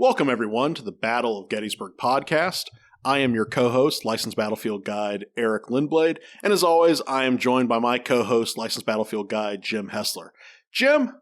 Welcome, everyone, to the Battle of Gettysburg podcast. I am your co-host, Licensed Battlefield Guide Eric Lindblade, and as always, I am joined by my co-host, Licensed Battlefield Guide Jim Hessler. Jim,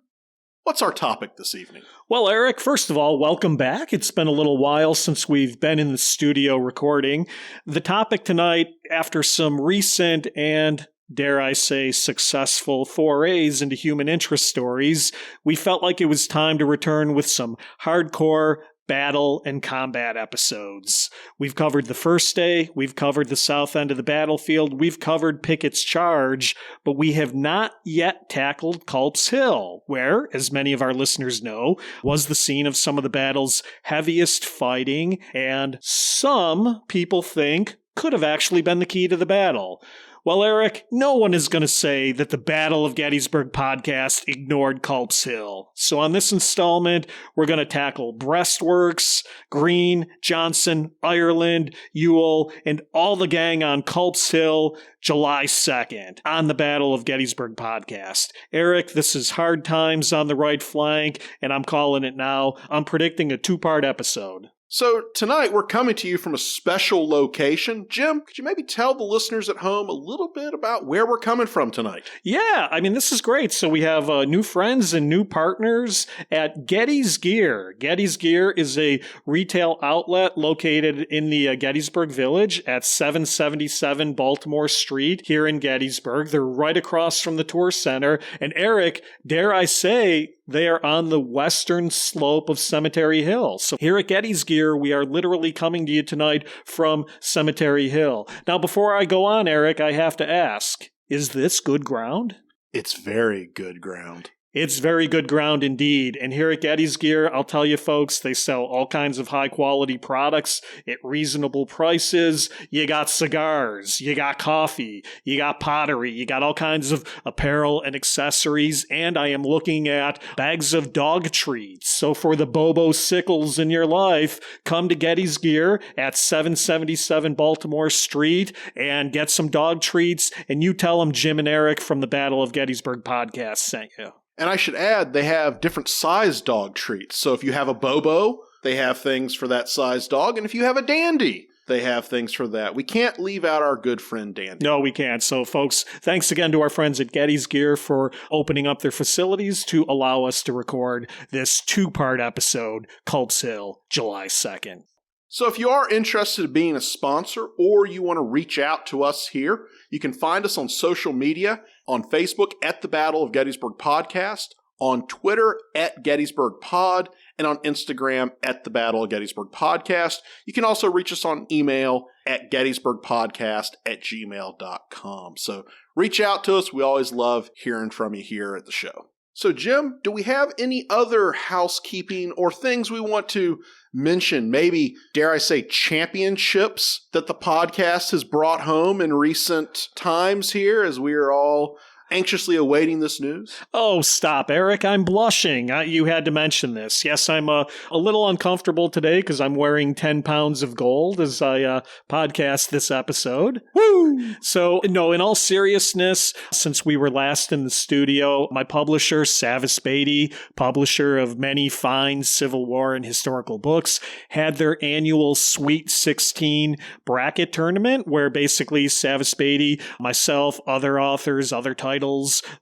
what's our topic this evening? Well, Eric, first of all, welcome back. It's been a little while since we've been in the studio recording. The topic tonight, after some recent and dare I say, successful forays into human interest stories, we felt like it was time to return with some hardcore battle and combat episodes. We've covered the first day, we've covered the south end of the battlefield, we've covered Pickett's Charge, but we have not yet tackled Culp's Hill, where, as many of our listeners know, was the scene of some of the battle's heaviest fighting, and some people think could have actually been the key to the battle. Well, Eric, no one is going to say that the Battle of Gettysburg podcast ignored Culp's Hill. So on this installment, we're going to tackle breastworks, Greene, Johnson, Ireland, Ewell, and all the gang on Culp's Hill, July 2nd, on the Battle of Gettysburg podcast. Eric, this is hard times on the right flank, and I'm calling it now. I'm predicting a 2-part episode. So tonight we're coming to you from a special location. Jim, could you maybe tell the listeners at home a little bit about where we're coming from tonight? Yeah, I mean, this is great. So we have new friends and new partners at Getty's Gear. Getty's Gear is a retail outlet located in the Gettysburg Village at 777 Baltimore Street here in Gettysburg. They're right across from the tour center. And Eric, dare I say, they are on the western slope of Cemetery Hill. So here at Getty's Gear, we are literally coming to you tonight from Cemetery Hill. Now, before I go on, Eric, I have to ask, is this good ground? It's very good ground. It's very good ground indeed. And here at Getty's Gear, I'll tell you folks, they sell all kinds of high quality products at reasonable prices. You got cigars, you got coffee, you got pottery, you got all kinds of apparel and accessories. And I am looking at bags of dog treats. So for the Bobo Sickles in your life, come to Getty's Gear at 777 Baltimore Street and get some dog treats. And you tell them Jim and Eric from the Battle of Gettysburg podcast sent you. And I should add, they have different size dog treats. So if you have a Bobo, they have things for that size dog. And if you have a Dandy, they have things for that. We can't leave out our good friend Dandy. No, we can't. So, folks, thanks again to our friends at Getty's Gear for opening up their facilities to allow us to record this 2-part episode, Culp's Hill, July 2nd. So if you are interested in being a sponsor or you want to reach out to us here, you can find us on social media, on Facebook at the Battle of Gettysburg Podcast, on Twitter at Gettysburg Pod, and on Instagram at the Battle of Gettysburg Podcast. You can also reach us on email at gettysburgpodcast@gmail.com. So reach out to us. We always love hearing from you here at the show. So Jim, do we have any other housekeeping or things we want to mention? Maybe, dare I say, championships that the podcast has brought home in recent times here as we are all anxiously awaiting this news? Oh, stop, Eric. I'm blushing. You had to mention this. Yes, I'm a little uncomfortable today because I'm wearing 10 pounds of gold as I podcast this episode. Woo! So, no, in all seriousness, since we were last in the studio, my publisher, Savis Beatty, publisher of many fine Civil War and historical books, had their annual Sweet 16 bracket tournament where basically Savis Beatty, myself, other authors, other titles,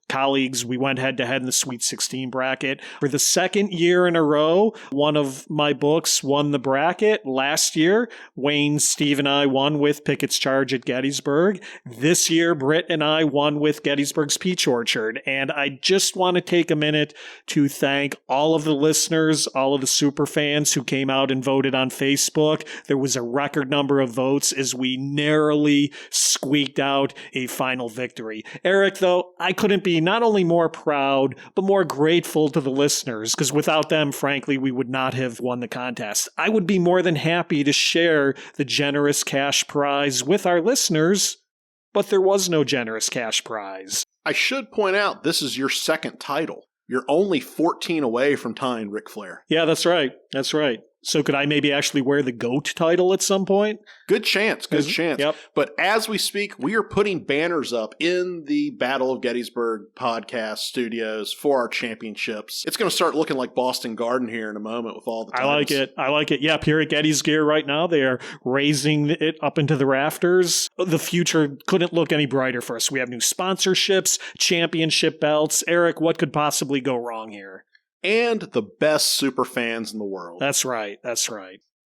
colleagues, we went head-to-head in the Sweet 16 bracket. For the second year in a row, one of my books won the bracket. Last year, Wayne, Steve, and I won with Pickett's Charge at Gettysburg. This year, Britt and I won with Gettysburg's Peach Orchard. And I just want to take a minute to thank all of the listeners, all of the super fans who came out and voted on Facebook. There was a record number of votes as we narrowly squeaked out a final victory. Eric, though, I couldn't be not only more proud, but more grateful to the listeners, because without them, frankly, we would not have won the contest. I would be more than happy to share the generous cash prize with our listeners, but there was no generous cash prize. I should point out, this is your second title. You're only 14 away from tying Ric Flair. Yeah, that's right. That's right. So could I maybe actually wear the GOAT title at some point? Good chance. Yep. But as we speak, we are putting banners up in the Battle of Gettysburg podcast studios for our championships. It's going to start looking like Boston Garden here in a moment with all the titles. I like it. Yep, here at Getty's Gear right now, they are raising it up into the rafters. The future couldn't look any brighter for us. We have new sponsorships, championship belts. Eric, what could possibly go wrong here? And the best super fans in the world. That's right.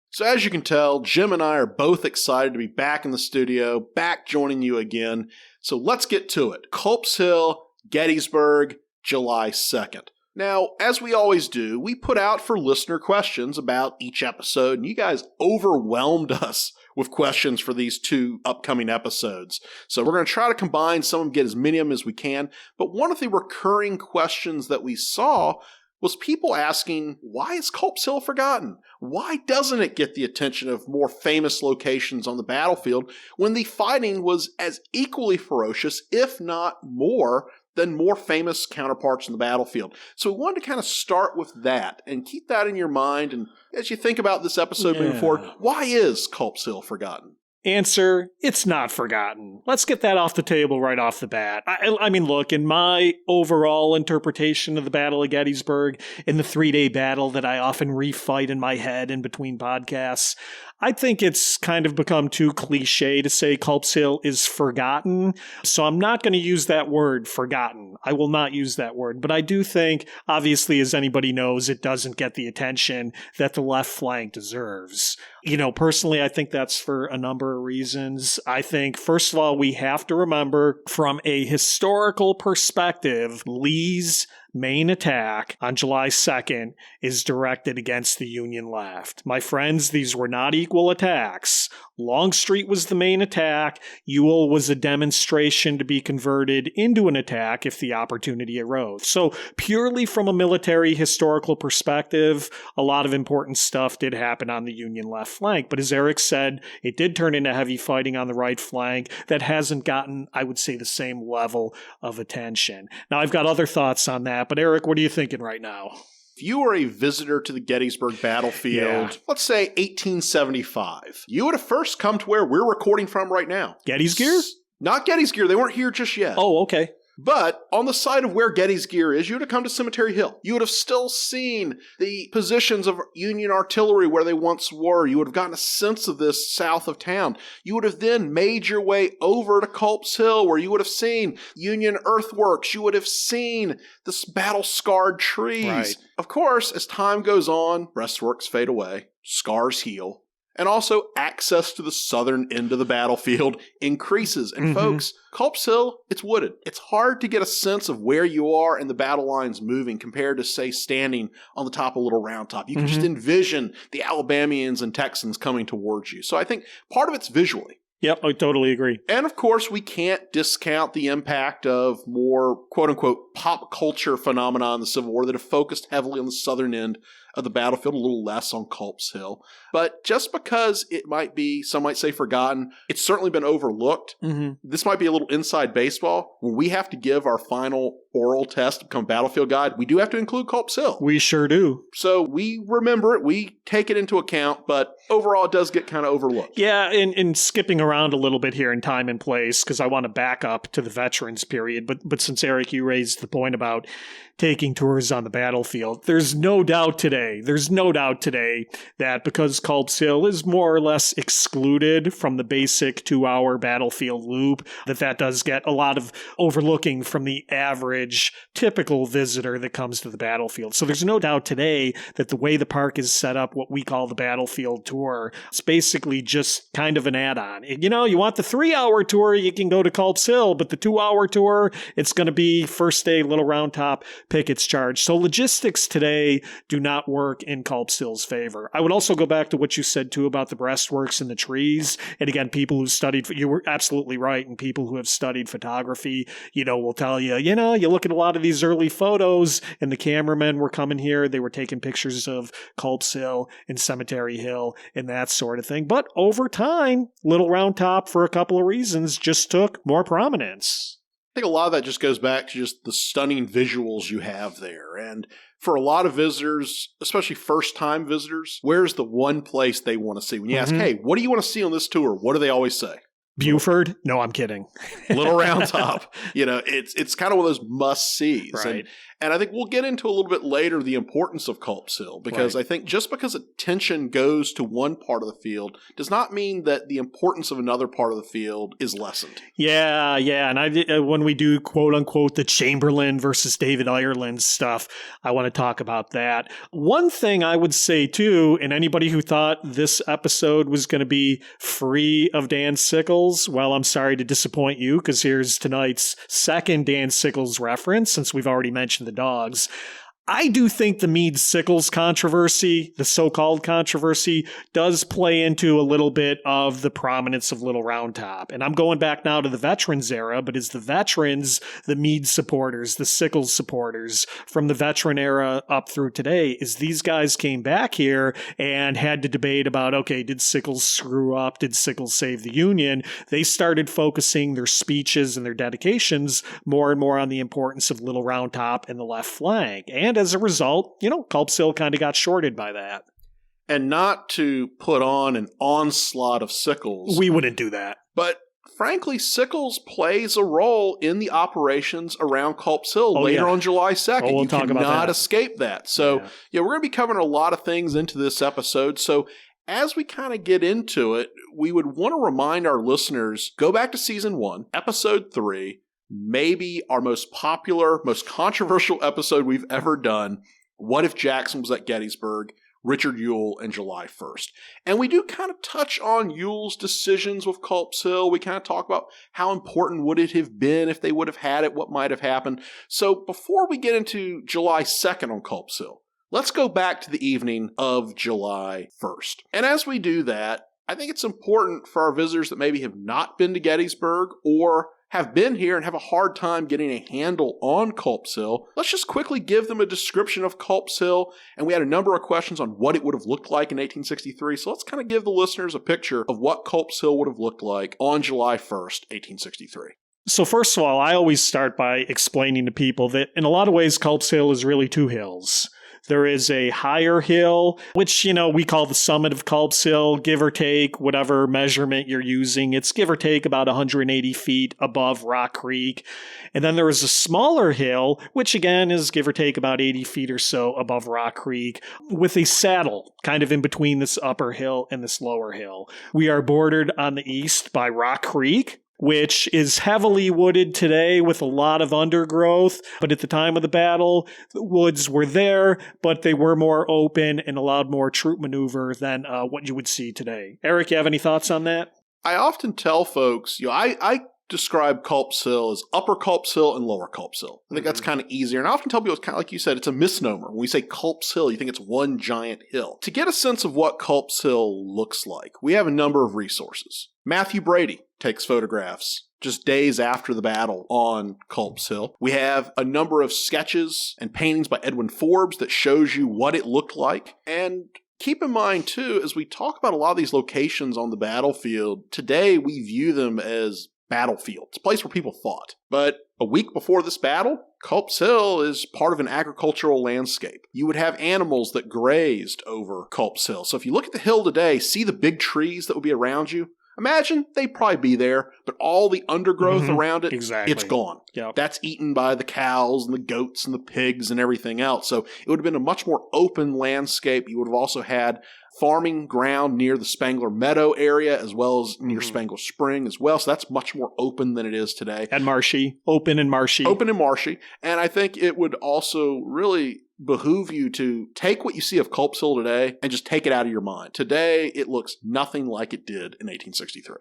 So as you can tell, Jim and I are both excited to be back in the studio, back joining you again. So let's get to it. Culp's Hill, Gettysburg, July 2nd. Now, as we always do, we put out for listener questions about each episode, and you guys overwhelmed us with questions for these 2 upcoming episodes. So we're going to try to combine some of them, get as many of them as we can. But one of the recurring questions that we saw was people asking, why is Culp's Hill forgotten? Why doesn't it get the attention of more famous locations on the battlefield when the fighting was as equally ferocious, if not more, than more famous counterparts in the battlefield? So we wanted to kind of start with that and keep that in your mind. And as you think about this episode moving forward, why is Culp's Hill forgotten? Answer, it's not forgotten. Let's get that off the table right off the bat. I mean, look, in my overall interpretation of the Battle of Gettysburg, in the 3-day battle that I often refight in my head in between podcasts, I think it's kind of become too cliche to say Culp's Hill is forgotten. So I'm not going to use that word, forgotten. I will not use that word. But I do think, obviously, as anybody knows, it doesn't get the attention that the left flank deserves. You know, personally, I think that's for a number of reasons. I think, first of all, we have to remember from a historical perspective, Lee's main attack on July 2nd is directed against the Union left. My friends, these were not equal attacks. Longstreet was the main attack. Ewell was a demonstration to be converted into an attack if the opportunity arose. So purely from a military historical perspective, a lot of important stuff did happen on the Union left flank. But as Eric said, it did turn into heavy fighting on the right flank that hasn't gotten, I would say, the same level of attention. Now, I've got other thoughts on that, but Eric, what are you thinking right now? If you were a visitor to the Gettysburg battlefield, let's say 1875, you would have first come to where we're recording from right now. Getty's Gear? Not Getty's Gear. They weren't here just yet. Oh, okay. But on the side of where Getty's Gear is, you would have come to Cemetery Hill. You would have still seen the positions of Union artillery where they once were. You would have gotten a sense of this south of town. You would have then made your way over to Culp's Hill where you would have seen Union earthworks. You would have seen this battle-scarred trees. Right. Of course, as time goes on, breastworks fade away, scars heal. And also, access to the southern end of the battlefield increases. And folks, Culp's Hill, it's wooded. It's hard to get a sense of where you are and the battle lines moving compared to, say, standing on the top of Little Round Top. You can just envision the Alabamians and Texans coming towards you. So I think part of it's visually. Yep, I totally agree. And of course, we can't discount the impact of more quote-unquote pop culture phenomena in the Civil War that have focused heavily on the southern end of the battlefield, a little less on Culp's Hill. But just because it might be, some might say, forgotten, it's certainly been overlooked. This might be a little inside baseball. When we have to give our final oral test to become battlefield guide, we do have to include Culp's Hill. We sure do. So we remember it, we take it into account, but overall it does get kind of overlooked. Yeah, and skipping around a little bit here in time and place, because I want to back up to the veterans period, but since Eric, you raised the point about taking tours on the battlefield, there's no doubt today that because Culp's Hill is more or less excluded from the basic 2-hour battlefield loop, that does get a lot of overlooking from the average typical visitor that comes to the battlefield. So there's no doubt today that the way the park is set up, what we call the battlefield tour, it's basically just kind of an add-on. You know, you want the 3-hour tour, you can go to Culp's Hill, but the 2-hour tour, it's going to be first day Little Round Top, Pickett's Charge. So logistics today do not work in Culp's Hill's favor. I would also go back to what you said too about the breastworks and the trees. And again, people who studied, you were absolutely right, and people who have studied photography, will tell you, you look at a lot of these early photos and the cameramen were coming here, they were taking pictures of Culp's Hill and Cemetery Hill and that sort of thing. But over time, Little Round Top, for a couple of reasons, just took more prominence. I think a lot of that just goes back to just the stunning visuals you have there. And for a lot of visitors, especially first-time visitors, where's the one place they want to see? When you ask, hey, what do you want to see on this tour? What do they always say? Buford? No, I'm kidding. Little Round Top. It's kind of one of those must-sees. Right. And I think we'll get into a little bit later the importance of Culp's Hill, because I think just because attention goes to one part of the field does not mean that the importance of another part of the field is lessened. Yeah. And when we do, quote unquote, the Chamberlain versus David Ireland stuff, I want to talk about that. One thing I would say, too, and anybody who thought this episode was going to be free of Dan Sickles, well, I'm sorry to disappoint you, because here's tonight's second Dan Sickles reference, since we've already mentioned the dogs. I do think the Meade-Sickles controversy, the so-called controversy, does play into a little bit of the prominence of Little Round Top. And I'm going back now to the veterans era, but it's the veterans, the Meade supporters, the Sickles supporters from the veteran era up through today, is these guys came back here and had to debate about, okay, did Sickles screw up? Did Sickles save the Union? They started focusing their speeches and their dedications more and more on the importance of Little Round Top and the left flank. And as a result, Culp's Hill kind of got shorted by that. And not to put on an onslaught of Sickles. We wouldn't do that. But frankly, Sickles plays a role in the operations around Culp's Hill later on July 2nd. We'll you talk about cannot that. escape that. So, we're going to be covering a lot of things into this episode. So, as we kind of get into it, we would want to remind our listeners, go back to Season 1, Episode 3, maybe our most popular, most controversial episode we've ever done, What If Jackson Was at Gettysburg? Richard Ewell and July 1st. And we do kind of touch on Ewell's decisions with Culp's Hill. We kind of talk about how important would it have been if they would have had it, what might have happened. So before we get into July 2nd on Culp's Hill, let's go back to the evening of July 1st. And as we do that, I think it's important for our visitors that maybe have not been to Gettysburg or have been here and have a hard time getting a handle on Culp's Hill, let's just quickly give them a description of Culp's Hill. And we had a number of questions on what it would have looked like in 1863. So let's kind of give the listeners a picture of what Culp's Hill would have looked like on July 1st, 1863. So first of all, I always start by explaining to people that in a lot of ways, Culp's Hill is really two hills. There is a higher hill, which, we call the summit of Culp's Hill, give or take whatever measurement you're using. It's give or take about 180 feet above Rock Creek. And then there is a smaller hill, which again is give or take about 80 feet or so above Rock Creek, with a saddle kind of in between this upper hill and this lower hill. We are bordered on the east by Rock Creek, which is heavily wooded today with a lot of undergrowth. But at the time of the battle, the woods were there, but they were more open and allowed more troop maneuver than what you would see today. Eric, you have any thoughts on that? I often tell folks, I describe Culp's Hill as Upper Culp's Hill and Lower Culp's Hill. I think that's kind of easier. And I often tell people, it's kind of like you said, it's a misnomer. When we say Culp's Hill, you think it's one giant hill. To get a sense of what Culp's Hill looks like, we have a number of resources. Matthew Brady takes photographs just days after the battle on Culp's Hill. We have a number of sketches and paintings by Edwin Forbes that shows you what it looked like. And keep in mind, too, as we talk about a lot of these locations on the battlefield, today we view them as battlefield. It's a place where people fought. But a week before this battle, Culp's Hill is part of an agricultural landscape. You would have animals that grazed over Culp's Hill. So if you look at the hill today, see the big trees that would be around you? Imagine they'd probably be there, but all the undergrowth around it, it's gone. Yep. That's eaten by the cows and the goats and the pigs and everything else. So it would have been a much more open landscape. You would have also had farming ground near the Spangler Meadow area as well as near Spangler Spring as well. So that's much more open than it is today. And marshy. Open and marshy. Open and marshy. And I think it would also really behoove you to take what you see of Culp's Hill today and just take it out of your mind. Today, it looks nothing like it did in 1863.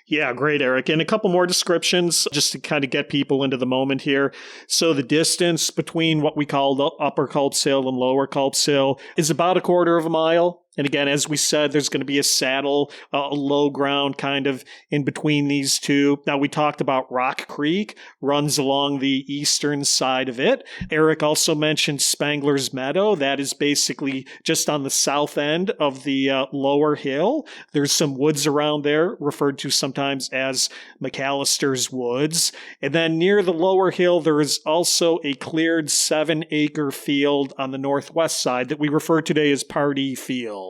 Yeah, great, Eric. And a couple more descriptions just to kind of get people into the moment here. So the distance between what we call the Upper Culp's Hill and Lower Culp's Hill is about a quarter of a mile. And again, as we said, there's going to be a saddle, a low ground kind of in between these two. Now, we talked about Rock Creek, runs along the eastern side of it. Eric also mentioned Spangler's Meadow. That is basically just on the south end of the lower hill. There's some woods around there, referred to sometimes as McAllister's Woods. And then near the lower hill, there is also a cleared 7-acre field on the northwest side that we refer today as Pardee Field.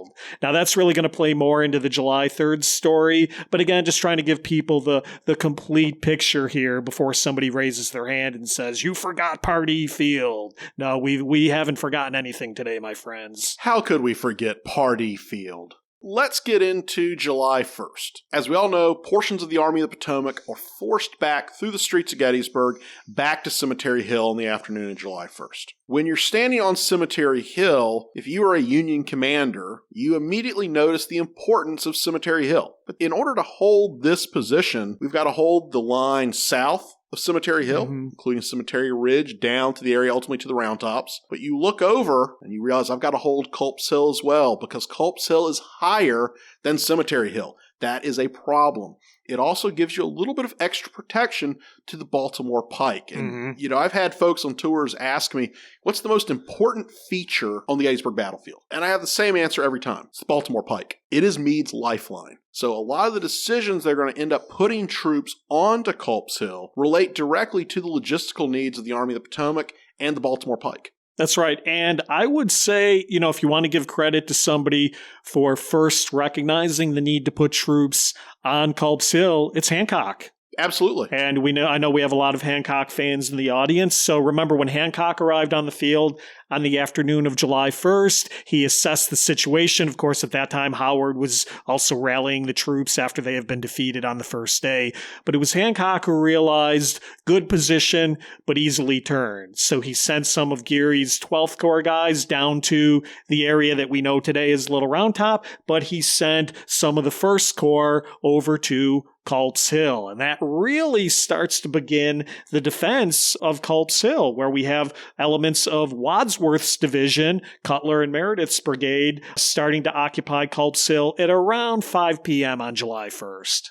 Now, that's really going to play more into the July 3rd story, but again, just trying to give people the complete picture here before somebody raises their hand and says, you forgot Pardee Field. No, we haven't forgotten anything today, my friends. How could we forget Pardee Field? Let's get into July 1st. As we all know, portions of the Army of the Potomac are forced back through the streets of Gettysburg back to Cemetery Hill in the afternoon of July 1st. When you're standing on Cemetery Hill, if you are a Union commander, you immediately notice the importance of Cemetery Hill. But in order to hold this position, we've got to hold the line south of Cemetery Hill, including Cemetery Ridge, down to the area ultimately to the Round Tops. But you look over and you realize I've got to hold Culp's Hill as well, because Culp's Hill is higher than Cemetery Hill. That is a problem. It also gives you a little bit of extra protection to the Baltimore Pike. And, I've had folks on tours ask me, what's the most important feature on the Gettysburg battlefield? And I have the same answer every time. It's the Baltimore Pike. It is Meade's lifeline. So a lot of the decisions they're going to end up putting troops onto Culp's Hill relate directly to the logistical needs of the Army of the Potomac and the Baltimore Pike. That's right. And I would say, if you want to give credit to somebody for first recognizing the need to put troops on Culp's Hill, it's Hancock. Absolutely. And I know we have a lot of Hancock fans in the audience. So remember when Hancock arrived on the field on the afternoon of July 1st, he assessed the situation. Of course, at that time, Howard was also rallying the troops after they have been defeated on the first day. But it was Hancock who realized good position, but easily turned. So he sent some of Geary's 12th Corps guys down to the area that we know today as Little Round Top, but he sent some of the 1st Corps over to Culp's Hill. And that really starts to begin the defense of Culp's Hill, where we have elements of Wadsworth's division, Cutler and Meredith's brigade, starting to occupy Culp's Hill at around 5 p.m. on July 1st.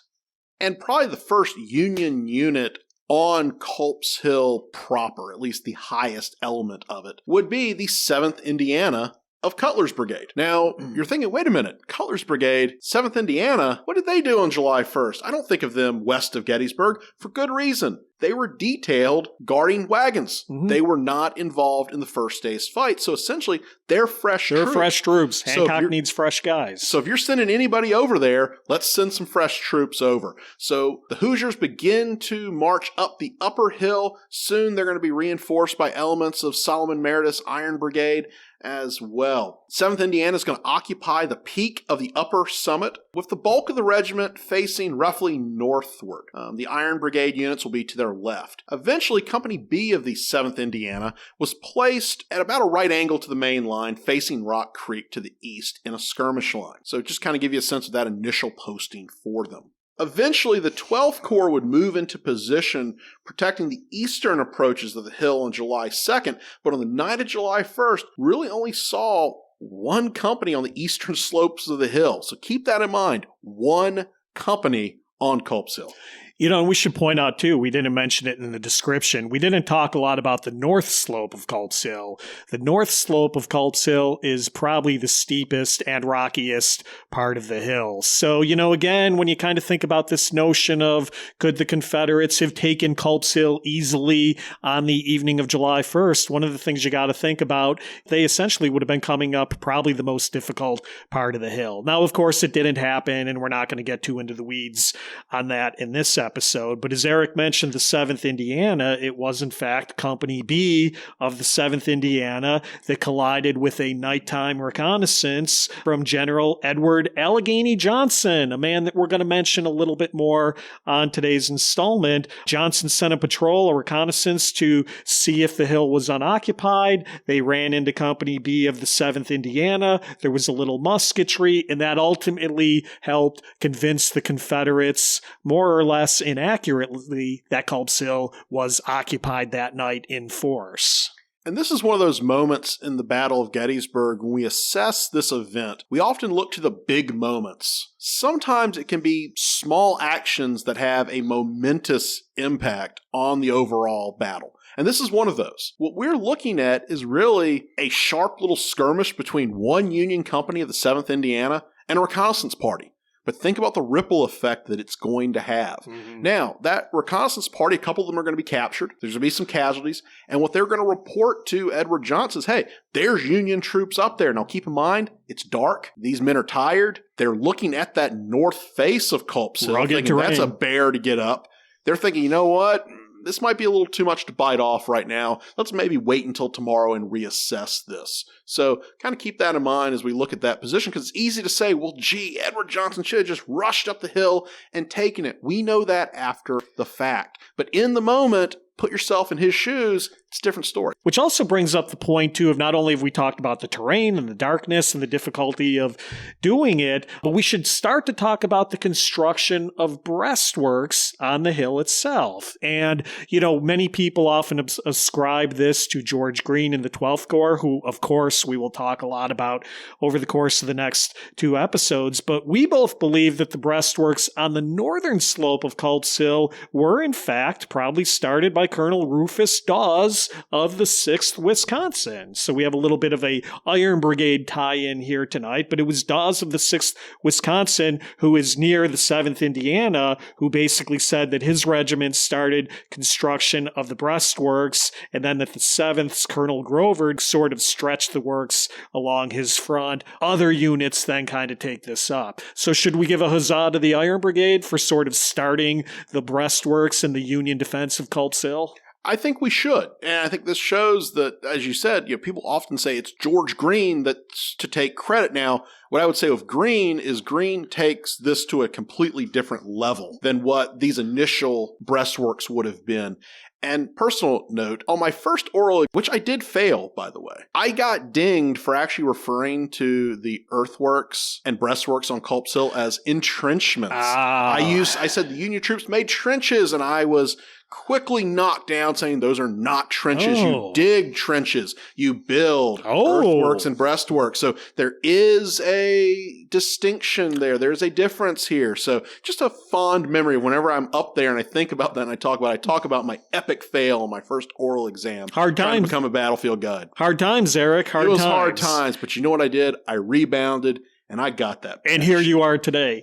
And probably the first Union unit on Culp's Hill proper, at least the highest element of it, would be the 7th Indiana of Cutler's brigade. Now, you're thinking, wait a minute, Cutler's brigade, 7th Indiana, what did they do on July 1st? I don't think of them west of Gettysburg, for good reason. They were detailed guarding wagons. They were not involved in the first day's fight. So essentially, they're fresh troops. They're fresh troops. Hancock needs fresh guys. So if you're sending anybody over there, let's send some fresh troops over. So the Hoosiers begin to march up the upper hill. Soon they're going to be reinforced by elements of Solomon Meredith's Iron Brigade as well. 7th Indiana is going to occupy the peak of the upper summit, with the bulk of the regiment facing roughly northward. The Iron Brigade units will be to their left. Eventually, Company B of the 7th Indiana was placed at about a right angle to the main line, facing Rock Creek to the east in a skirmish line. So just kind of give you a sense of that initial posting for them. Eventually, the 12th Corps would move into position protecting the eastern approaches of the hill on July 2nd, but on the night of July 1st, really only saw one company on the eastern slopes of the hill. So keep that in mind, one company on Culp's Hill. And we should point out, too, we didn't mention it in the description. We didn't talk a lot about the north slope of Culp's Hill. The north slope of Culp's Hill is probably the steepest and rockiest part of the hill. So, again, when you kind of think about this notion of could the Confederates have taken Culp's Hill easily on the evening of July 1st, one of the things you got to think about, they essentially would have been coming up probably the most difficult part of the hill. Now, of course, it didn't happen, and we're not going to get too into the weeds on that in this episode, but as Eric mentioned, the 7th Indiana, it was in fact Company B of the 7th Indiana that collided with a nighttime reconnaissance from General Edward Allegheny Johnson, a man that we're going to mention a little bit more on today's installment. Johnson sent a patrol, a reconnaissance, to see if the hill was unoccupied. They ran into Company B of the 7th Indiana. There was a little musketry, and that ultimately helped convince the Confederates, more or less inaccurately, that Culp's Hill was occupied that night in force. And this is one of those moments in the Battle of Gettysburg when we assess this event. We often look to the big moments. Sometimes it can be small actions that have a momentous impact on the overall battle. And this is one of those. What we're looking at is really a sharp little skirmish between one Union company of the 7th Indiana and a reconnaissance party. But think about the ripple effect that it's going to have. Mm-hmm. Now, that reconnaissance party, a couple of them are going to be captured. There's going to be some casualties. And what they're going to report to Edward Johnson is, hey, there's Union troops up there. Now, keep in mind, it's dark. These men are tired. They're looking at that north face of Culp Hill, thinking that's a bear to get up. They're thinking, you know what? This might be a little too much to bite off right now. Let's maybe wait until tomorrow and reassess this. So kind of keep that in mind as we look at that position, because it's easy to say, well, gee, Edward Johnson should have just rushed up the hill and taken it. We know that after the fact. But in the moment, put yourself in his shoes, it's a different story. Which also brings up the point, too, of not only have we talked about the terrain and the darkness and the difficulty of doing it, but we should start to talk about the construction of breastworks on the hill itself. And, you know, many people often ascribe this to George Greene in the 12th Corps, who, of course, we will talk a lot about over the course of the next 2 episodes. But we both believe that the breastworks on the northern slope of Culp's Hill were, in fact, probably started by Colonel Rufus Dawes of the 6th Wisconsin. So we have a little bit of a Iron Brigade tie-in here tonight, but it was Dawes of the 6th Wisconsin, who is near the 7th Indiana, who basically said that his regiment started construction of the breastworks, and then that the 7th's Colonel Grover sort of stretched the works along his front. Other units then kind of take this up. So should we give a huzzah to the Iron Brigade for sort of starting the breastworks and the Union defense of Culp's Hill? I think we should. And I think this shows that, as you said, people often say it's George Greene that's to take credit. Now, what I would say of Greene is Greene takes this to a completely different level than what these initial breastworks would have been. And personal note, on my first oral, which I did fail, by the way, I got dinged for actually referring to the earthworks and breastworks on Culp's Hill as entrenchments. I said the Union troops made trenches, and I was quickly knocked down saying those are not trenches. You dig trenches. You build earthworks and breastworks. So there is a distinction there. There's a difference here. So just a fond memory whenever I'm up there and I think about that and I talk about my epic fail on my first oral exam. Hard times. Trying to become a battlefield guide. Hard times, Eric. It was hard times, but you know what I did? I rebounded. And I got that. And here you are today.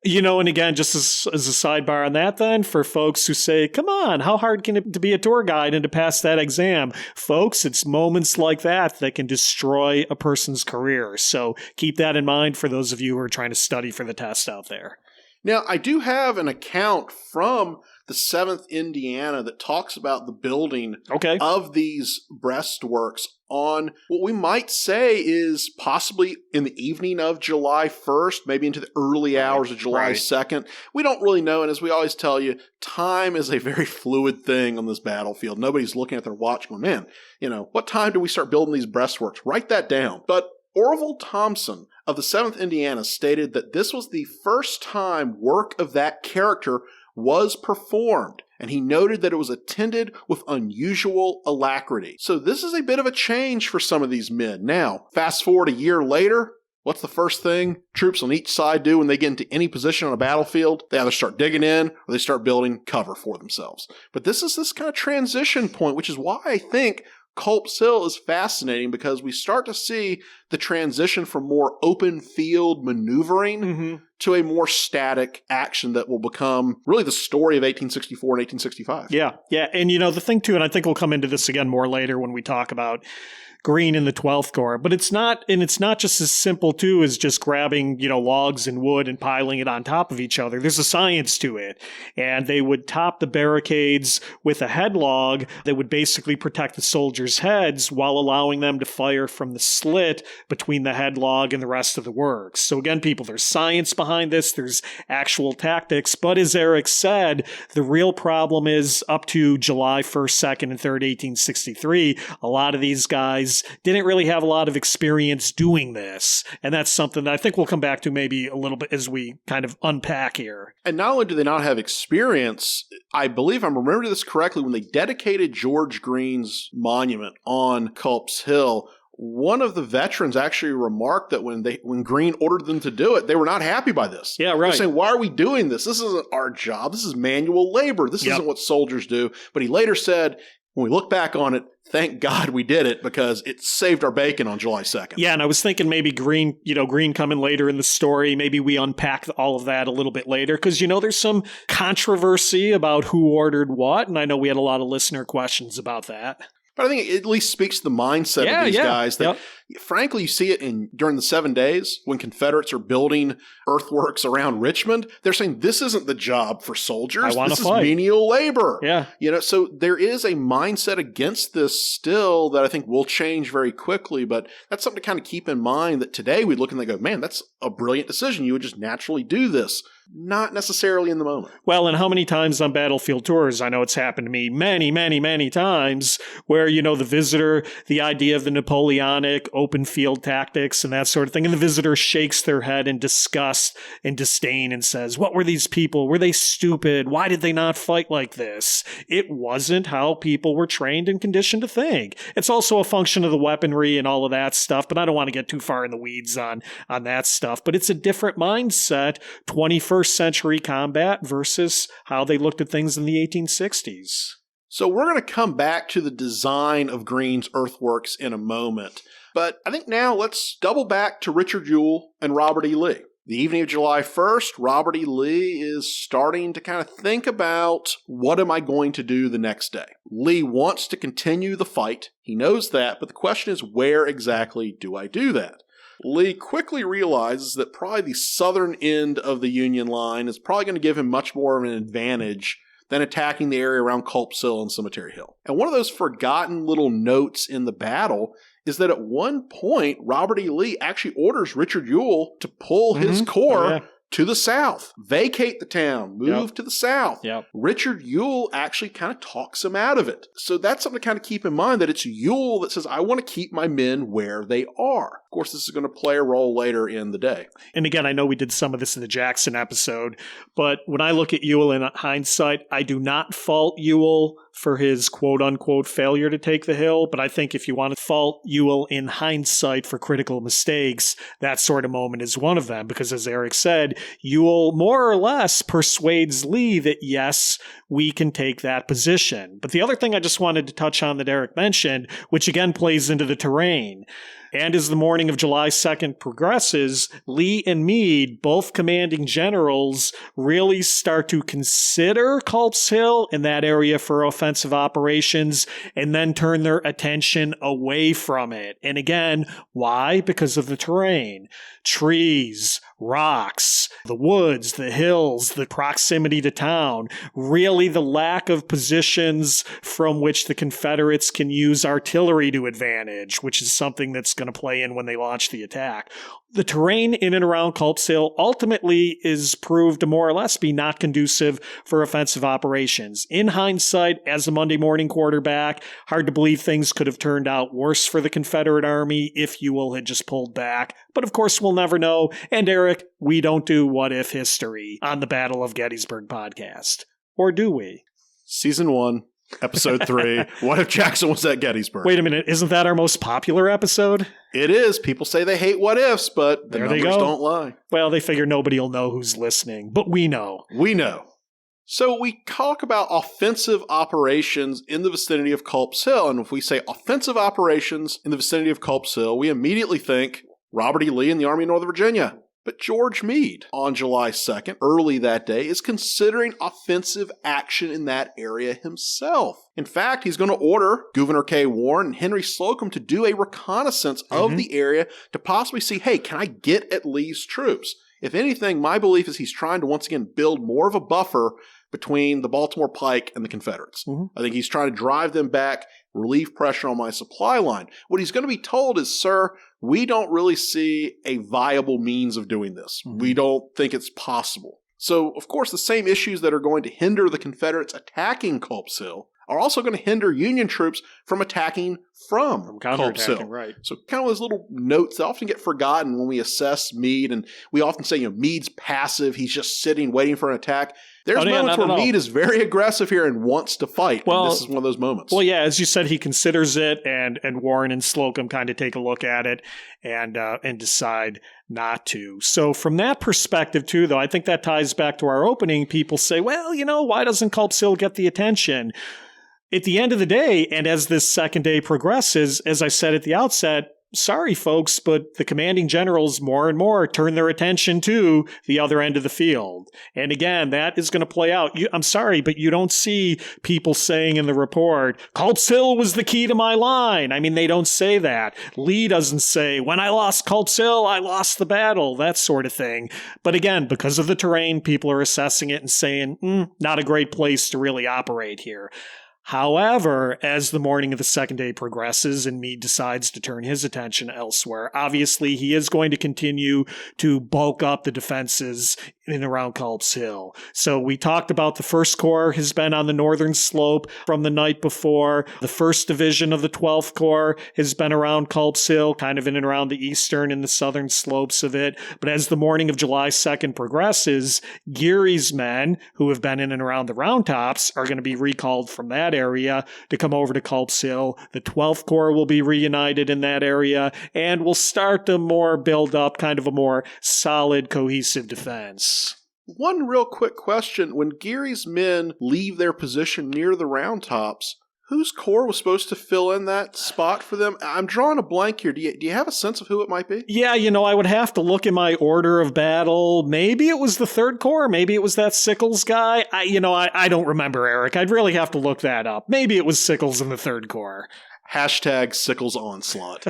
You know, and again, just as a sidebar on that then, for folks who say, come on, how hard can it to be a tour guide and to pass that exam? Folks, it's moments like that that can destroy a person's career. So keep that in mind for those of you who are trying to study for the test out there. Now, I do have an account from the 7th Indiana that talks about the building of these breastworks on what we might say is possibly in the evening of July 1st, maybe into the early hours of July 2nd. We don't really know, and as we always tell you, time is a very fluid thing on this battlefield. Nobody's looking at their watch going, man, what time do we start building these breastworks? Write that down. But Orville Thompson of the 7th Indiana stated that this was the first time work of that character was performed, and he noted that it was attended with unusual alacrity. So this is a bit of a change for some of these men. Now, fast forward a year later, what's the first thing troops on each side do when they get into any position on a battlefield? They either start digging in or they start building cover for themselves. But this is this kind of transition point, which is why I think Culp's Hill is fascinating, because we start to see the transition from more open field maneuvering to a more static action that will become really the story of 1864 and 1865. Yeah. And the thing too, and I think we'll come into this again more later when we talk about Greene in the 12th Corps, but it's not just as simple too as just grabbing, logs and wood and piling it on top of each other. There's a science to it. And they would top the barricades with a headlog that would basically protect the soldiers' heads while allowing them to fire from the slit between the headlog and the rest of the works. So again, people, there's science behind this. There's actual tactics. But as Eric said, the real problem is up to July 1st, 2nd, and 3rd, 1863, a lot of these guys guys didn't really have a lot of experience doing this. And that's something that I think we'll come back to maybe a little bit as we kind of unpack here. And not only do they not have experience, I believe I'm remembering this correctly, when they dedicated George Greene's monument on Culp's Hill, one of the veterans actually remarked that when Greene ordered them to do it, they were not happy by this. Yeah, right. They're saying, why are we doing this? This isn't our job. This is manual labor. This isn't what soldiers do. But he later said, when we look back on it, thank God we did it because it saved our bacon on July 2nd. Yeah, and I was thinking maybe Greene coming later in the story, maybe we unpack all of that a little bit later because, there's some controversy about who ordered what, and I know we had a lot of listener questions about that. But I think it at least speaks to the mindset of these guys that, frankly, you see it during the 7 days when Confederates are building earthworks around Richmond. They're saying this isn't the job for soldiers. This is menial labor. Yeah. So there is a mindset against this still that I think will change very quickly. But that's something to kind of keep in mind that today we look and they go, man, that's a brilliant decision. You would just naturally do this. Not necessarily in the moment. Well, and how many times on battlefield tours, I know it's happened to me many, many, many times, where, the visitor, the idea of the Napoleonic open field tactics and that sort of thing, and the visitor shakes their head in disgust and disdain and says, what were these people? Were they stupid? Why did they not fight like this? It wasn't how people were trained and conditioned to think. It's also a function of the weaponry and all of that stuff, but I don't want to get too far in the weeds on that stuff. But it's a different mindset, 21st century combat versus how they looked at things in the 1860s. So we're going to come back to the design of Greene's earthworks in a moment. But I think now let's double back to Richard Ewell and Robert E. Lee. The evening of July 1st, Robert E. Lee is starting to kind of think about, what am I going to do the next day? Lee wants to continue the fight. He knows that, but the question is, where exactly do I do that? Lee quickly realizes that probably the southern end of the Union line is probably going to give him much more of an advantage than attacking the area around Culp's Hill and Cemetery Hill. And one of those forgotten little notes in the battle is that at one point, Robert E. Lee actually orders Richard Ewell to pull his corps to the south, vacate the town, move to the south. Richard Ewell actually kind of talks him out of it. So that's something to kind of keep in mind, that it's Ewell that says, I want to keep my men where they are. Of course, this is going to play a role later in the day. And again, I know we did some of this in the Jackson episode, but when I look at Ewell in hindsight, I do not fault Ewell for his quote-unquote failure to take the hill, but I think if you want to fault Ewell in hindsight for critical mistakes, that sort of moment is one of them, because as Eric said, Ewell more or less persuades Lee that yes, we can take that position. But the other thing I just wanted to touch on that Eric mentioned, which again plays into the terrain, and as the morning of July 2nd progresses, Lee and Meade, both commanding generals, really start to consider Culp's Hill in that area for offensive operations and then turn their attention away from it. And again, why? Because of the terrain. Trees, rocks, the woods, the hills, the proximity to town, really the lack of positions from which the Confederates can use artillery to advantage, which is something that's going to play in when they launch the attack. The terrain in and around Culp's Hill ultimately is proved to more or less be not conducive for offensive operations. In hindsight, as a Monday morning quarterback, hard to believe things could have turned out worse for the Confederate Army if Ewell had just pulled back. But of course, we'll never know. And Eric, we don't do what if history on the Battle of Gettysburg podcast. Or do we? Season 1. Episode 3, what if Jackson was at Gettysburg? Wait a minute, isn't that our most popular episode? It is. People say they hate what ifs, but the numbers don't lie. Well, they figure nobody will know who's listening, but we know. We know. So we talk about offensive operations in the vicinity of Culp's Hill, and if we say offensive operations in the vicinity of Culp's Hill, we immediately think Robert E. Lee and the Army of Northern Virginia. But George Meade, on July 2nd, early that day, is considering offensive action in that area himself. In fact, he's going to order Gouverneur K. Warren and Henry Slocum to do a reconnaissance of the area to possibly see, hey, can I get at Lee's troops? If anything, my belief is he's trying to once again build more of a buffer between the Baltimore Pike and the Confederates. I think he's trying to drive them back, relieve pressure on my supply line. What he's going to be told is, sir, we don't really see a viable means of doing this. We don't think it's possible. So, of course, the same issues that are going to hinder the Confederates attacking Culp's Hill are also going to hinder Union troops from attacking from Culp Hill. Right. So kind of those little notes that often get forgotten when we assess Meade, and we often say, Meade's passive, he's just sitting, waiting for an attack. There's moments where Meade is very aggressive here and wants to fight. Well, and this is one of those moments. Well, yeah, as you said, he considers it, and Warren and Slocum kind of take a look at it and decide not to. So from that perspective, too, though, I think that ties back to our opening. People say, well, why doesn't Culp Hill get the attention? At the end of the day, and as this second day progresses, as I said at the outset, sorry, folks, but the commanding generals more and more turn their attention to the other end of the field. And again, that is going to play out. I'm sorry, but you don't see people saying in the report, Culp Hill was the key to my line. I mean, they don't say that. Lee doesn't say, when I lost Culp Hill, I lost the battle, that sort of thing. But again, because of the terrain, people are assessing it and saying, not a great place to really operate here. However, as the morning of the second day progresses and Meade decides to turn his attention elsewhere, obviously he is going to continue to bulk up the defenses in and around Culp's Hill. So we talked about the 1st Corps has been on the northern slope from the night before. The 1st Division of the 12th Corps has been around Culp's Hill, kind of in and around the eastern and the southern slopes of it. But as the morning of July 2nd progresses, Geary's men, who have been in and around the Round Tops, are going to be recalled from that area to come over to Culp's Hill. The 12th Corps will be reunited in that area, and will start to more build up kind of a more solid, cohesive defense. One real quick question. When Geary's men leave their position near the Round Tops, whose corps was supposed to fill in that spot for them? I'm drawing a blank here. Do you have a sense of who it might be? Yeah, I would have to look in my order of battle. Maybe it was the 3rd Corps. Maybe it was that Sickles guy. I don't remember, Eric. I'd really have to look that up. Maybe it was Sickles in the 3rd Corps. # Sickles onslaught.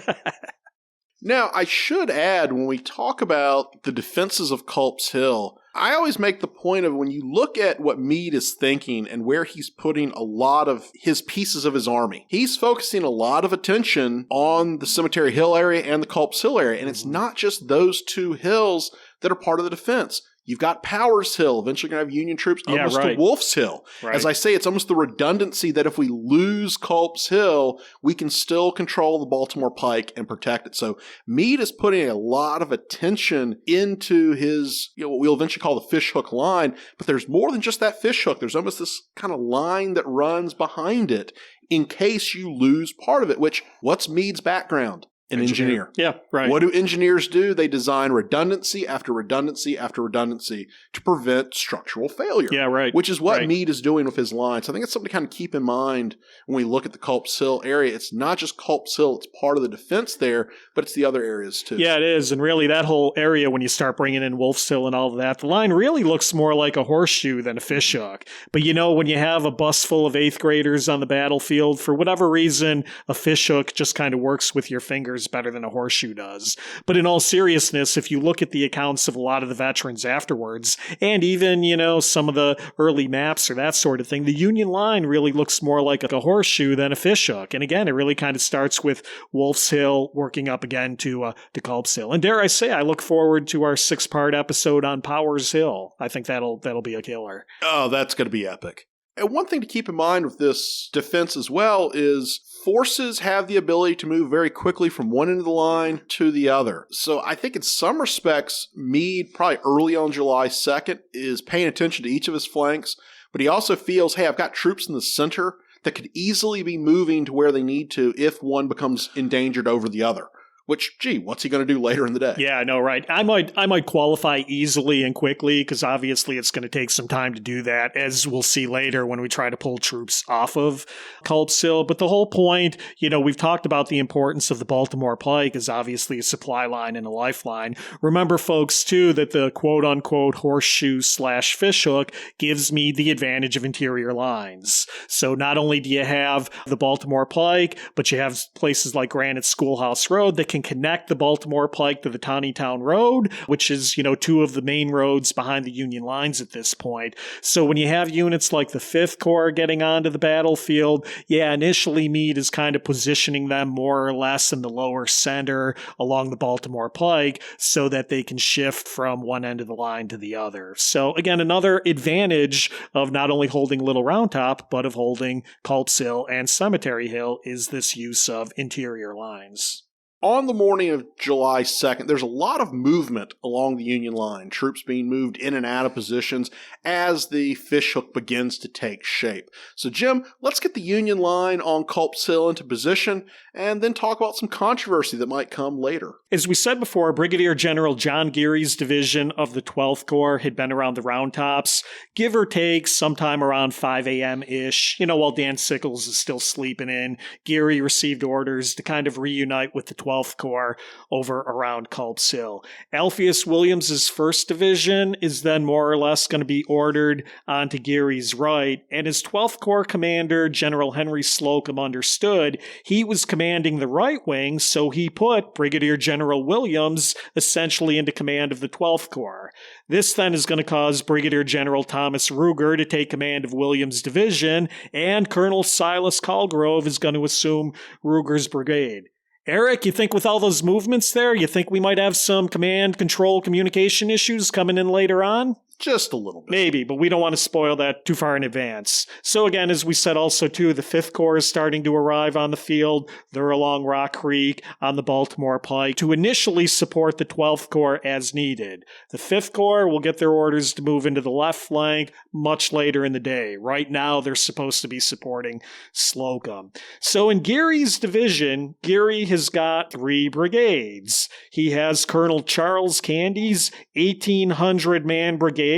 Now, I should add, when we talk about the defenses of Culp's Hill, I always make the point of when you look at what Meade is thinking and where he's putting a lot of his pieces of his army, he's focusing a lot of attention on the Cemetery Hill area and the Culp's Hill area. And it's not just those two hills that are part of the defense. You've got Powers Hill, eventually going to have Union troops almost to Wolf's Hill. Right. As I say, it's almost the redundancy that if we lose Culp's Hill, we can still control the Baltimore Pike and protect it. So Meade is putting a lot of attention into his, what we'll eventually call the fishhook line, but there's more than just that fishhook. There's almost this kind of line that runs behind it in case you lose part of it, which, what's Meade's background? An engineer. Yeah, right. What do engineers do? They design redundancy after redundancy after redundancy to prevent structural failure. Yeah, right. Which is what Meade is doing with his lines. I think it's something to kind of keep in mind when we look at the Culp's Hill area. It's not just Culp's Hill, it's part of the defense there, but it's the other areas too. Yeah, it is. And really, that whole area, when you start bringing in Wolf's Hill and all of that, the line really looks more like a horseshoe than a fishhook. But when you have a bus full of 8th graders on the battlefield, for whatever reason, a fishhook just kind of works with your fingers better than a horseshoe does. But in all seriousness, if you look at the accounts of a lot of the veterans afterwards, and even, some of the early maps or that sort of thing, the Union line really looks more like a horseshoe than a fishhook. And again, it really kind of starts with Wolf's Hill, working up again to Culp's Hill. And dare I say, I look forward to our 6-part episode on Powers Hill. I think that'll be a killer. Oh, that's going to be epic. And one thing to keep in mind with this defense as well is forces have the ability to move very quickly from one end of the line to the other. So I think in some respects, Meade, probably early on July 2nd, is paying attention to each of his flanks, but he also feels, hey, I've got troops in the center that could easily be moving to where they need to if one becomes endangered over the other. Which, what's he going to do later in the day? Yeah, I know, right? I might qualify easily and quickly because obviously it's going to take some time to do that, as we'll see later when we try to pull troops off of Culp's Hill. But the whole point, we've talked about the importance of the Baltimore Pike as obviously a supply line and a lifeline. Remember, folks, too, that the quote-unquote horseshoe/fishhook gives me the advantage of interior lines. So not only do you have the Baltimore Pike, but you have places like Granite Schoolhouse Road that can connect the Baltimore Pike to the Taneytown Road, which is, two of the main roads behind the Union lines at this point. So when you have units like the 5th Corps getting onto the battlefield, initially Meade is kind of positioning them more or less in the lower center along the Baltimore Pike so that they can shift from one end of the line to the other. So again, another advantage of not only holding Little Round Top, but of holding Culp's Hill and Cemetery Hill is this use of interior lines. On the morning of July 2nd, there's a lot of movement along the Union line, troops being moved in and out of positions as the fishhook begins to take shape. So, Jim, let's get the Union line on Culp's Hill into position and then talk about some controversy that might come later. As we said before, Brigadier General John Geary's division of the 12th Corps had been around the Round Tops, give or take sometime around 5 a.m.-ish, while Dan Sickles is still sleeping in. Geary received orders to kind of reunite with the 12th Corps over around Culp's Hill. Alpheus Williams's 1st Division is then more or less going to be ordered onto Geary's right, and his 12th Corps commander, General Henry Slocum, understood he was commanding the right wing, so he put Brigadier General Williams essentially into command of the 12th Corps. This then is going to cause Brigadier General Thomas Ruger to take command of Williams' division, and Colonel Silas Colgrove is going to assume Ruger's brigade. Eric, you think with all those movements there, you think we might have some command, control, communication issues coming in later on? Just a little bit. Maybe, but we don't want to spoil that too far in advance. So again, as we said also too, the 5th Corps is starting to arrive on the field. They're along Rock Creek on the Baltimore Pike to initially support the 12th Corps as needed. The 5th Corps will get their orders to move into the left flank much later in the day. Right now, they're supposed to be supporting Slocum. So in Geary's division, Geary has got 3 brigades. He has Colonel Charles Candy's 1,800-man brigade.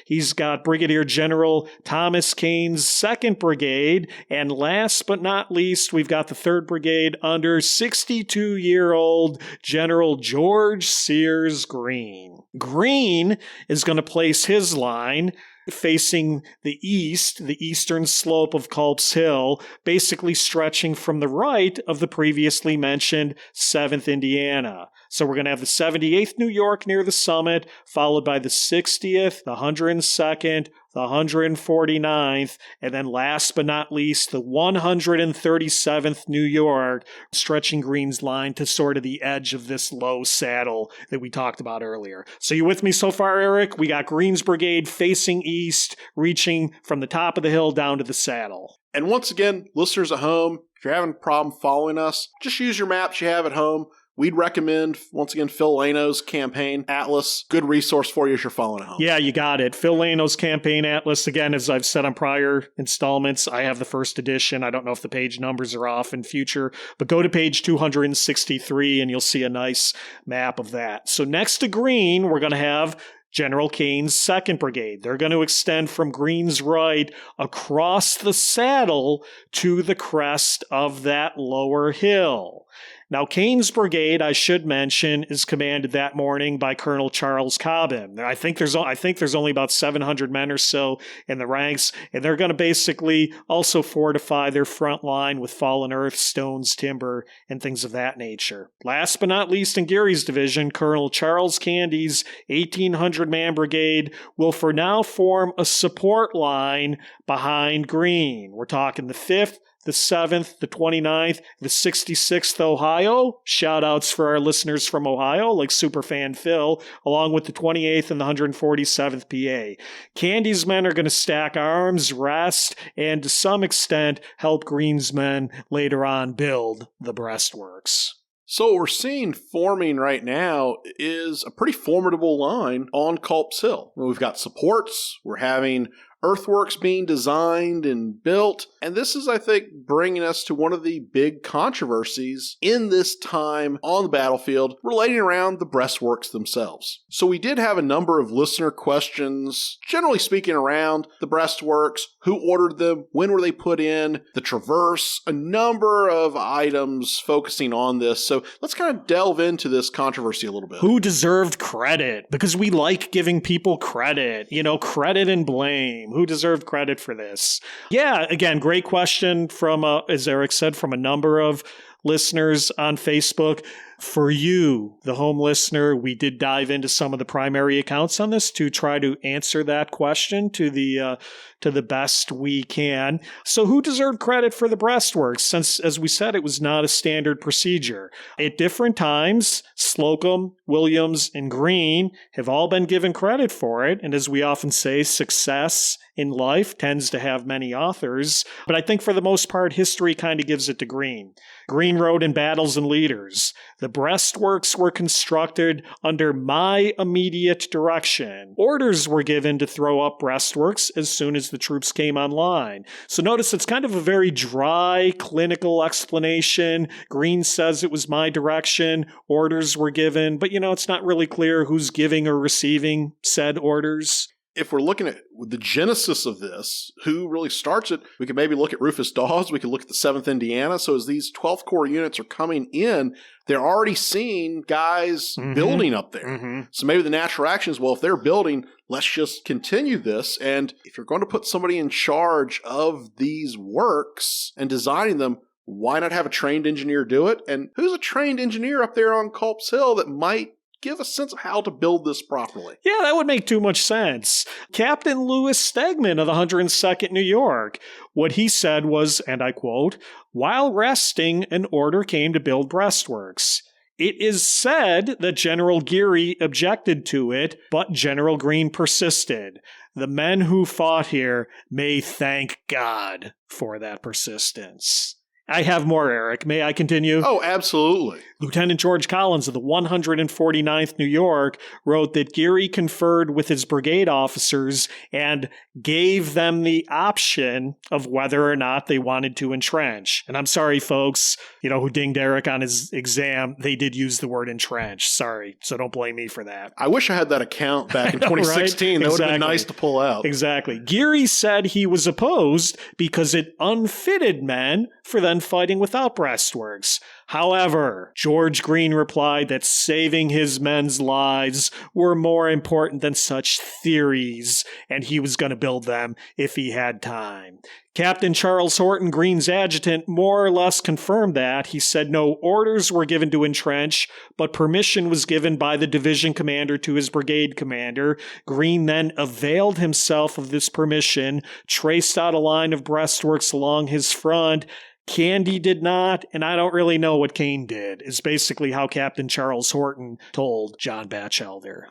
He's got Brigadier General Thomas Kane's 2nd Brigade, and last but not least, we've got the 3rd Brigade under 62-year-old General George Sears Greene. Greene is going to place his line facing the east, the eastern slope of Culp's Hill, basically stretching from the right of the previously mentioned 7th Indiana. So we're going to have the 78th New York near the summit, followed by the 60th, the 102nd, the 149th, and then last but not least, the 137th New York, stretching Greene's line to sort of the edge of this low saddle that we talked about earlier. So you with me so far, Eric? We got Greene's brigade facing east, reaching from the top of the hill down to the saddle. And once again, listeners at home, if you're having a problem following us, just use your maps you have at home. We'd recommend, once again, Phil Lano's Campaign Atlas. Good resource for you as you're following at home. Yeah, you got it. Phil Lano's Campaign Atlas. Again, as I've said on prior installments, I have the 1st edition. I don't know if the page numbers are off in future, but go to page 263 and you'll see a nice map of that. So next to Greene, we're going to have General Kane's 2nd Brigade. They're going to extend from Greene's right across the saddle to the crest of that lower hill. Now, Kane's brigade, I should mention, is commanded that morning by Colonel Charles Cobham. I think there's only about 700 men or so in the ranks, and they're going to basically also fortify their front line with fallen earth, stones, timber, and things of that nature. Last but not least, in Geary's division, Colonel Charles Candy's 1,800-man brigade will for now form a support line behind Greene. We're talking the 5th, the 7th, the 29th, the 66th Ohio. Shout-outs for our listeners from Ohio, like Superfan Phil, along with the 28th and the 147th PA. Candy's men are going to stack arms, rest, and to some extent help Greene's men later on build the breastworks. So what we're seeing forming right now is a pretty formidable line on Culp's Hill. We've got supports, we're having earthworks being designed and built, and this is, I think, bringing us to one of the big controversies in this time on the battlefield relating around the breastworks themselves. So we did have a number of listener questions, generally speaking, around the breastworks, who ordered them, when were they put in, the traverse, a number of items focusing on this. So let's kind of delve into this controversy a little bit. Who deserved credit? Because we like giving people credit, credit and blame. Who deserved credit for this? Yeah, again, great question from, as Eric said, from a number of listeners on Facebook. For you, the home listener, we did dive into some of the primary accounts on this to try to answer that question to the best we can. So who deserved credit for the breastworks, since, as we said, it was not a standard procedure? At different times, Slocum, Williams, and Greene have all been given credit for it. And as we often say, success in life tends to have many authors. But I think for the most part, history kind of gives it to Greene. Greene wrote in Battles and Leaders, "The breastworks were constructed under my immediate direction. Orders were given to throw up breastworks as soon as the troops came online." So notice it's kind of a very dry, clinical explanation. Greene says it was my direction. Orders were given. But, it's not really clear who's giving or receiving said orders. If we're looking at the genesis of this, who really starts it, we could maybe look at Rufus Dawes. We could look at the 7th Indiana. So as these 12th Corps units are coming in, they're already seeing guys building up there. So maybe the natural action is, well, if they're building, let's just continue this. And if you're going to put somebody in charge of these works and designing them, why not have a trained engineer do it? And who's a trained engineer up there on Culp's Hill that might give a sense of how to build this properly? Yeah, that would make too much sense. Captain Louis Stegman of the 102nd New York. What he said was, and I quote, "While resting, an order came to build breastworks. It is said that General Geary objected to it, but General Greene persisted. The men who fought here may thank God for that persistence." I have more, Eric. May I continue? Oh, absolutely. Lieutenant George Collins of the 149th New York wrote that Geary conferred with his brigade officers and gave them the option of whether or not they wanted to entrench. And I'm sorry, folks, who dinged Eric on his exam, they did use the word entrench. Sorry. So don't blame me for that. I wish I had that account back in 2016. Right? That would have been nice to pull out. Exactly. Geary said he was opposed because it unfitted men for then fighting without breastworks. However, George Greene replied that saving his men's lives were more important than such theories, and he was going to build them if he had time. Captain Charles Horton, Greene's adjutant, more or less confirmed that. He said no orders were given to entrench, but permission was given by the division commander to his brigade commander. Greene then availed himself of this permission, traced out a line of breastworks along his front. Candy did not, and I don't really know what Kane did, is basically how Captain Charles Horton told John Batchelder.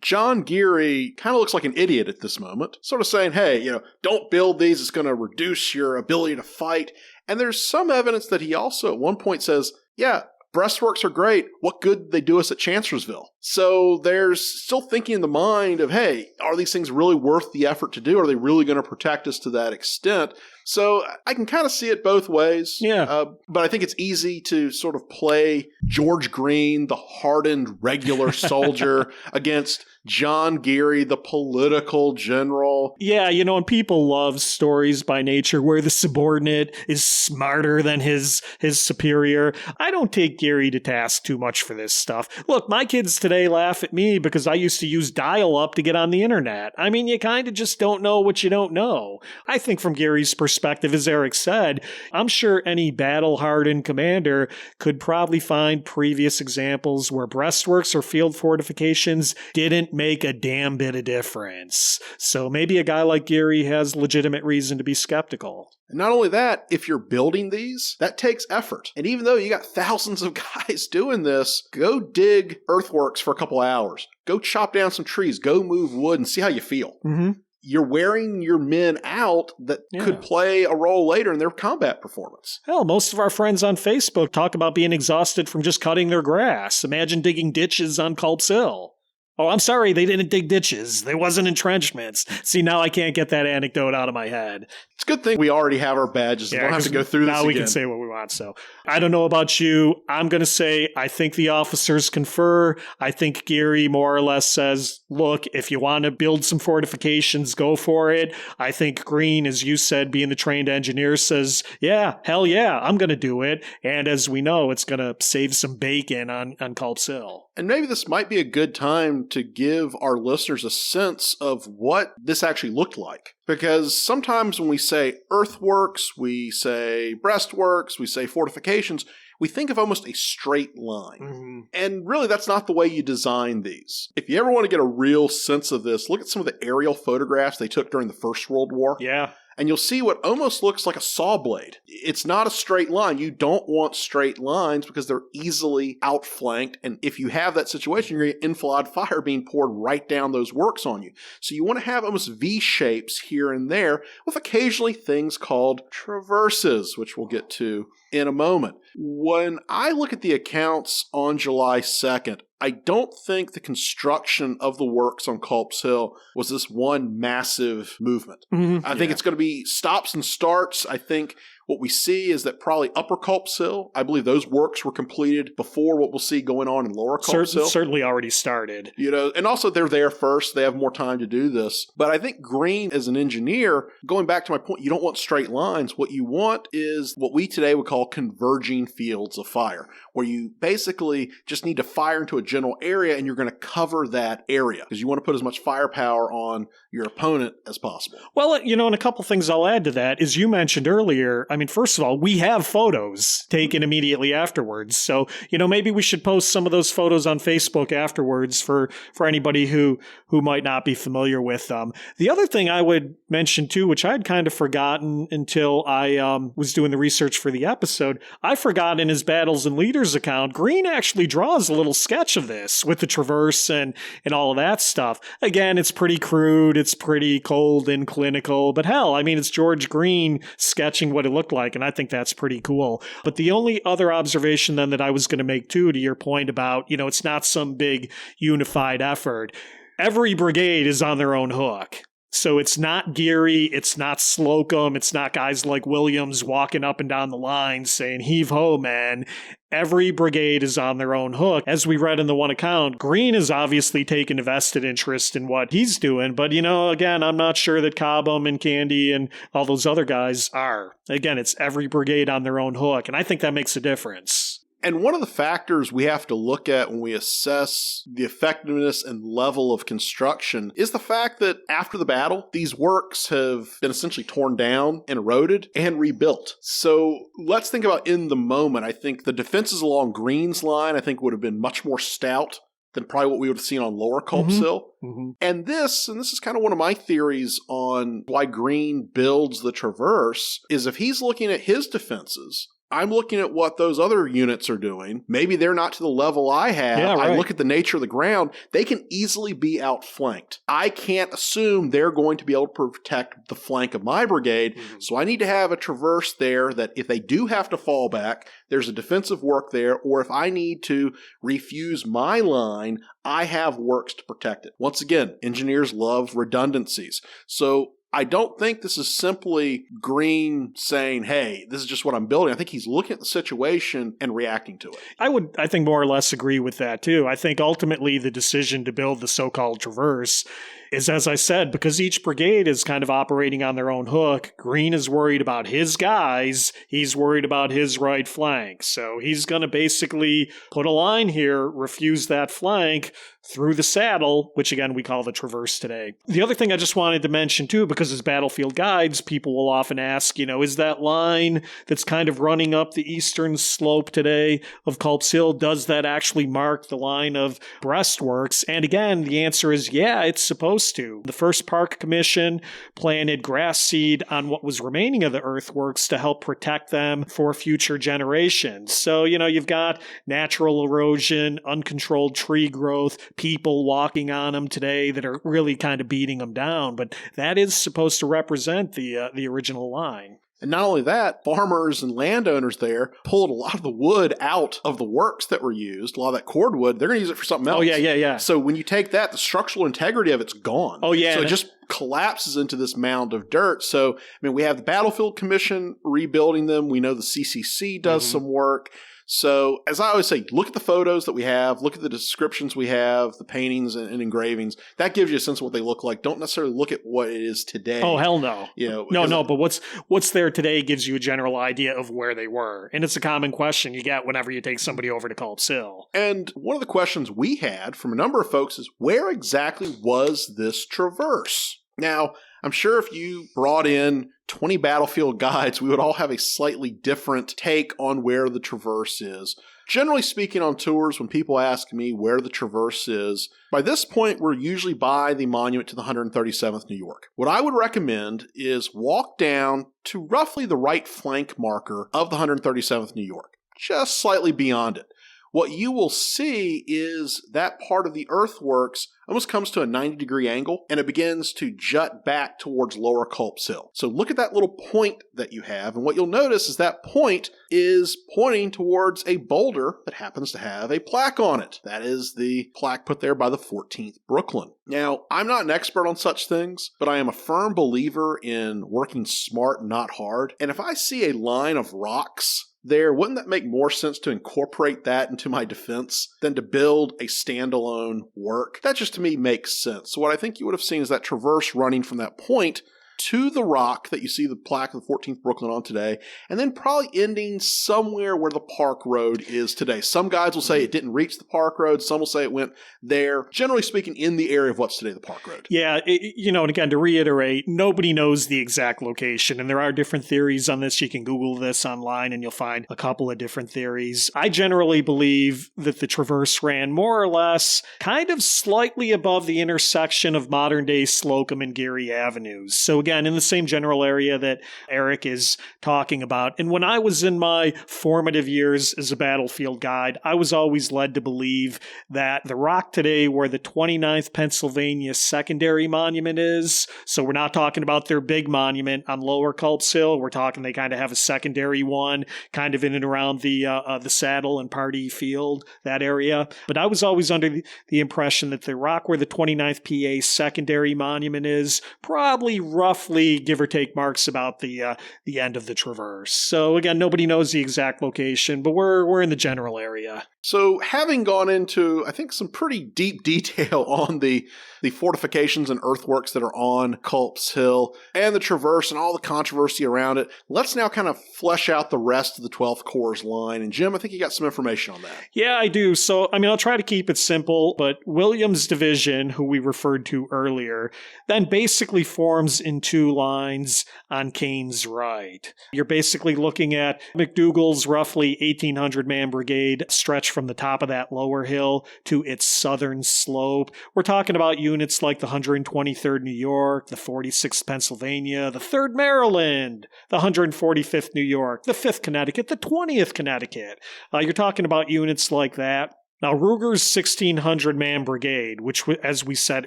John Geary kind of looks like an idiot at this moment, sort of saying, hey, don't build these, it's going to reduce your ability to fight. And there's some evidence that he also at one point says, yeah, breastworks are great. What good did they do us at Chancellorsville? So there's still thinking in the mind of, hey, are these things really worth the effort to do? Are they really going to protect us to that extent? So I can kind of see it both ways. Yeah. But I think it's easy to sort of play George Greene, the hardened regular soldier, against John Geary, the political general. Yeah, and people love stories by nature where the subordinate is smarter than his superior. I don't take Geary to task too much for this stuff. Look, my kids today laugh at me because I used to use dial-up to get on the internet. I mean, you kind of just don't know what you don't know. I think from Geary's perspective, as Eric said, I'm sure any battle-hardened commander could probably find previous examples where breastworks or field fortifications didn't make a damn bit of difference. So maybe a guy like Geary has legitimate reason to be skeptical. And not only that, if you're building these, that takes effort. And even though you got thousands of guys doing this, go dig earthworks for a couple hours. Go chop down some trees. Go move wood and see how you feel. Mm-hmm. You're wearing your men out that could play a role later in their combat performance. Hell, most of our friends on Facebook talk about being exhausted from just cutting their grass. Imagine digging ditches on Culp's Hill. Oh, I'm sorry, they didn't dig ditches. There wasn't entrenchments. See, now I can't get that anecdote out of my head. It's a good thing we already have our badges. We don't have to go through this again. Now we can say what we want. So I don't know about you. I'm going to say I think the officers confer. I think Geary more or less says, look, if you want to build some fortifications, go for it. I think Greene, as you said, being the trained engineer, says, yeah, hell yeah, I'm going to do it. And as we know, it's going to save some bacon on Culp's Hill. And maybe this might be a good time to give our listeners a sense of what this actually looked like. Because sometimes when we say earthworks, we say breastworks, we say fortifications, we think of almost a straight line. Mm-hmm. And really, that's not the way you design these. If you ever want to get a real sense of this, look at some of the aerial photographs they took during the First World War. Yeah. And you'll see what almost looks like a saw blade. It's not a straight line. You don't want straight lines because they're easily outflanked. And if you have that situation, you're going to get enfilade fire being poured right down those works on you. So you want to have almost V shapes here and there with occasionally things called traverses, which we'll get to in a moment. When I look at the accounts on July 2nd, I don't think the construction of the works on Culp's Hill was this one massive movement. Mm-hmm. I think it's going to be stops and starts. I think what we see is that probably Upper Culp's Hill, I believe those works were completed before what we'll see going on in Lower Culp's Hill. Certainly already started. You know, and also they're there first. They have more time to do this. But I think Green, as an engineer, going back to my point, you don't want straight lines. What you want is what we today would call converging fields of fire, where you basically just need to fire into a general area and you're going to cover that area because you want to put as much firepower on your opponent as possible. Well, you know, and a couple things I'll add to that is you mentioned earlier, I mean, first of all, we have photos taken immediately afterwards. So, you know, maybe we should post some of those photos on Facebook afterwards for anybody who might not be familiar with them. The other thing I would mention too, which I'd kind of forgotten until I was doing the research for the episode, I forgot in his Battles and Leaders account, Green actually draws a little sketch of this with the traverse and all of that stuff. Again, it's pretty crude. It's pretty cold and clinical, but hell, I mean, it's George Green sketching what it looked like, and I think that's pretty cool. But the only other observation then that I was going to make too, to your point about, you know, it's not some big unified effort. Every brigade is on their own hook. So it's not Geary, it's not Slocum, it's not guys like Williams walking up and down the line saying, heave ho, man. Every brigade is on their own hook. As we read in the one account, Green has obviously taken a vested interest in what he's doing. But, you know, again, I'm not sure that Cobham and Candy and all those other guys are. Again, it's every brigade on their own hook. And I think that makes a difference. And one of the factors we have to look at when we assess the effectiveness and level of construction is the fact that after the battle, these works have been essentially torn down and eroded and rebuilt. So let's think about in the moment. I think the defenses along Green's line, I think, would have been much more stout than probably what we would have seen on Lower Culp's Hill. Mm-hmm. And this is kind of one of my theories on why Green builds the traverse, is if he's looking at his defenses, I'm looking at what those other units are doing. Maybe they're not to the level I have. Yeah, right. I look at the nature of the ground. They can easily be outflanked. I can't assume they're going to be able to protect the flank of my brigade. Mm-hmm. So I need to have a traverse there that if they do have to fall back, there's a defensive work there. Or if I need to refuse my line, I have works to protect it. Once again, engineers love redundancies. So I don't think this is simply Green saying, hey, this is just what I'm building. I think he's looking at the situation and reacting to it. I think more or less agree with that too. I think ultimately the decision to build the so-called traverse is, as I said, because each brigade is kind of operating on their own hook. Green is worried about his guys. He's worried about his right flank. So he's going to basically put a line here, refuse that flank through the saddle, which again we call the traverse today. The other thing I just wanted to mention too, because as battlefield guides, people will often ask, you know, is that line that's kind of running up the eastern slope today of Culp's Hill, does that actually mark the line of breastworks? And again, the answer is yeah, it's supposed to. The first Park Commission planted grass seed on what was remaining of the earthworks to help protect them for future generations. So, you know, you've got natural erosion, uncontrolled tree growth, people walking on them today that are really kind of beating them down, but that is supposed to represent the original line. And not only that, farmers and landowners there pulled a lot of the wood out of the works that were used, a lot of that cordwood. They're going to use it for something else. Oh, yeah. So when you take that, the structural integrity of it's gone. Oh, yeah. So it just collapses into this mound of dirt. So, I mean, we have the Battlefield Commission rebuilding them. We know the CCC does some work. So, as I always say, look at the photos that we have, look at the descriptions we have, the paintings and engravings. That gives you a sense of what they look like. Don't necessarily look at what it is today. Oh, hell no. You know, no, but what's there today gives you a general idea of where they were. And it's a common question you get whenever you take somebody over to Culp's Hill. And one of the questions we had from a number of folks is, where exactly was this traverse? Now, I'm sure if you brought in 20 battlefield guides, we would all have a slightly different take on where the Traverse is. Generally speaking, on tours, when people ask me where the Traverse is, by this point, we're usually by the monument to the 137th New York. What I would recommend is walk down to roughly the right flank marker of the 137th New York, just slightly beyond it. What you will see is that part of the earthworks almost comes to a 90-degree angle, and it begins to jut back towards Lower Culp's Hill. So look at that little point that you have, and what you'll notice is that point is pointing towards a boulder that happens to have a plaque on it. That is the plaque put there by the 14th Brooklyn. Now, I'm not an expert on such things, but I am a firm believer in working smart, not hard. And if I see a line of rocks there, wouldn't that make more sense to incorporate that into my defense than to build a standalone work? That just to me makes sense. So what I think you would have seen is that Traverse running from that point to the rock that you see the plaque of the 14th Brooklyn on today, and then probably ending somewhere where the Park Road is today. Some guides will say it didn't reach the Park Road. Some will say it went there. Generally speaking, in the area of what's today the Park Road. Yeah, and again, to reiterate, nobody knows the exact location, and there are different theories on this. You can Google this online, and you'll find a couple of different theories. I generally believe that the Traverse ran more or less kind of slightly above the intersection of modern-day Slocum and Geary Avenues. So again, in the same general area that Eric is talking about. And when I was in my formative years as a battlefield guide, I was always led to believe that the rock today where the 29th Pennsylvania secondary monument is, so we're not talking about their big monument on Lower Culp's Hill, we're talking they kind of have a secondary one kind of in and around the Saddle and Party Field, that area. But I was always under the impression that the rock where the 29th PA secondary monument is probably roughly, give or take, marks about the end of the Traverse. So again, nobody knows the exact location, but we're in the general area. So having gone into, I think, some pretty deep detail on the fortifications and earthworks that are on Culp's Hill and the Traverse and all the controversy around it, let's now kind of flesh out the rest of the 12th Corps' line. And Jim, I think you got some information on that. Yeah, I do. So, I'll try to keep it simple, but Williams' division, who we referred to earlier, then basically forms in two lines on Kane's right. You're basically looking at McDougall's roughly 1,800-man brigade stretched from the top of that lower hill to its southern slope. We're talking about units like the 123rd New York, the 46th Pennsylvania, the 3rd Maryland, the 145th New York, the 5th Connecticut, the 20th Connecticut. You're talking about units like that. Now, Ruger's 1,600-man brigade, which, as we said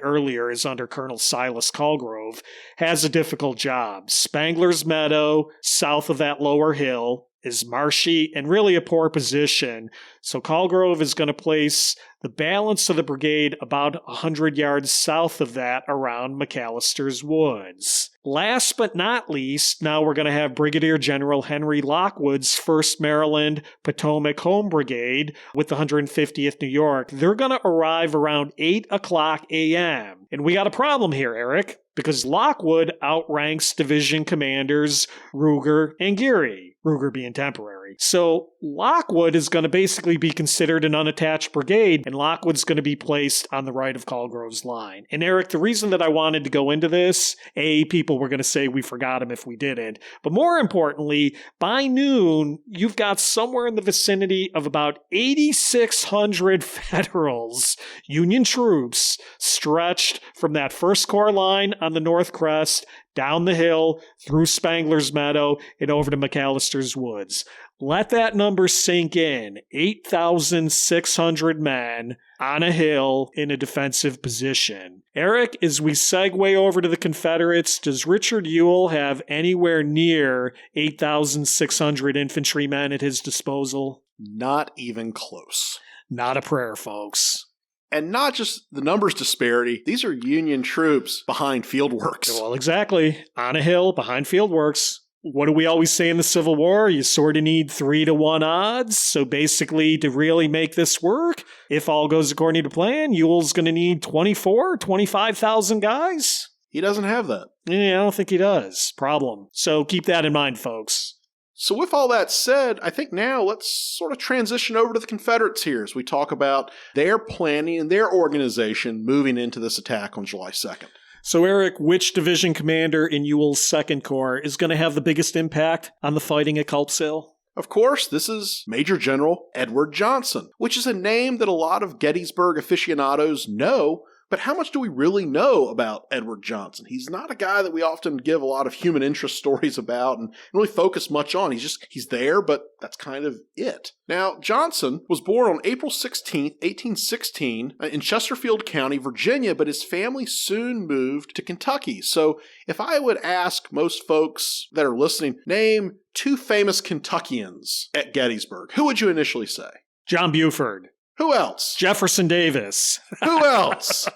earlier, is under Colonel Silas Colgrove, has a difficult job. Spangler's Meadow, south of that lower hill, is marshy and really a poor position. So Colgrove is going to place the balance of the brigade about 100 yards south of that around McAllister's Woods. Last but not least, now we're going to have Brigadier General Henry Lockwood's 1st Maryland Potomac Home Brigade with the 150th New York. They're going to arrive around 8 o'clock a.m. And we got a problem here, Eric, because Lockwood outranks division commanders Ruger and Geary, Ruger being temporary. So Lockwood is going to basically be considered an unattached brigade, and Lockwood's going to be placed on the right of Colgrove's line. And Eric, the reason that I wanted to go into this, people were going to say we forgot him if we didn't, but more importantly, by noon, you've got somewhere in the vicinity of about 8,600 Federals, Union troops, stretched from that 1st Corps line on the North Crest, down the hill, through Spangler's Meadow, and over to McAllister's Woods. Let that number sink in. 8,600 men on a hill in a defensive position. Eric, as we segue over to the Confederates, does Richard Ewell have anywhere near 8,600 infantrymen at his disposal? Not even close. Not a prayer, folks. And not just the numbers disparity, these are Union troops behind fieldworks. Well, exactly. On a hill, behind fieldworks. What do we always say in the Civil War? You sort of need 3-to-1 odds. So basically, to really make this work, if all goes according to plan, Ewell's going to need 25,000 guys. He doesn't have that. Yeah, I don't think he does. Problem. So keep that in mind, folks. So with all that said, I think now let's sort of transition over to the Confederates here as we talk about their planning and their organization moving into this attack on July 2nd. So, Eric, which division commander in Ewell's Second Corps is going to have the biggest impact on the fighting at Culp's Hill? Of course, this is Major General Edward Johnson, which is a name that a lot of Gettysburg aficionados know. But how much do we really know about Edward Johnson? He's not a guy that we often give a lot of human interest stories about and really focus much on. He's there, but that's kind of it. Now, Johnson was born on April 16th, 1816 in Chesterfield County, Virginia, but his family soon moved to Kentucky. So if I would ask most folks that are listening, name 2 famous Kentuckians at Gettysburg, who would you initially say? John Buford. Who else? Jefferson Davis. Who else?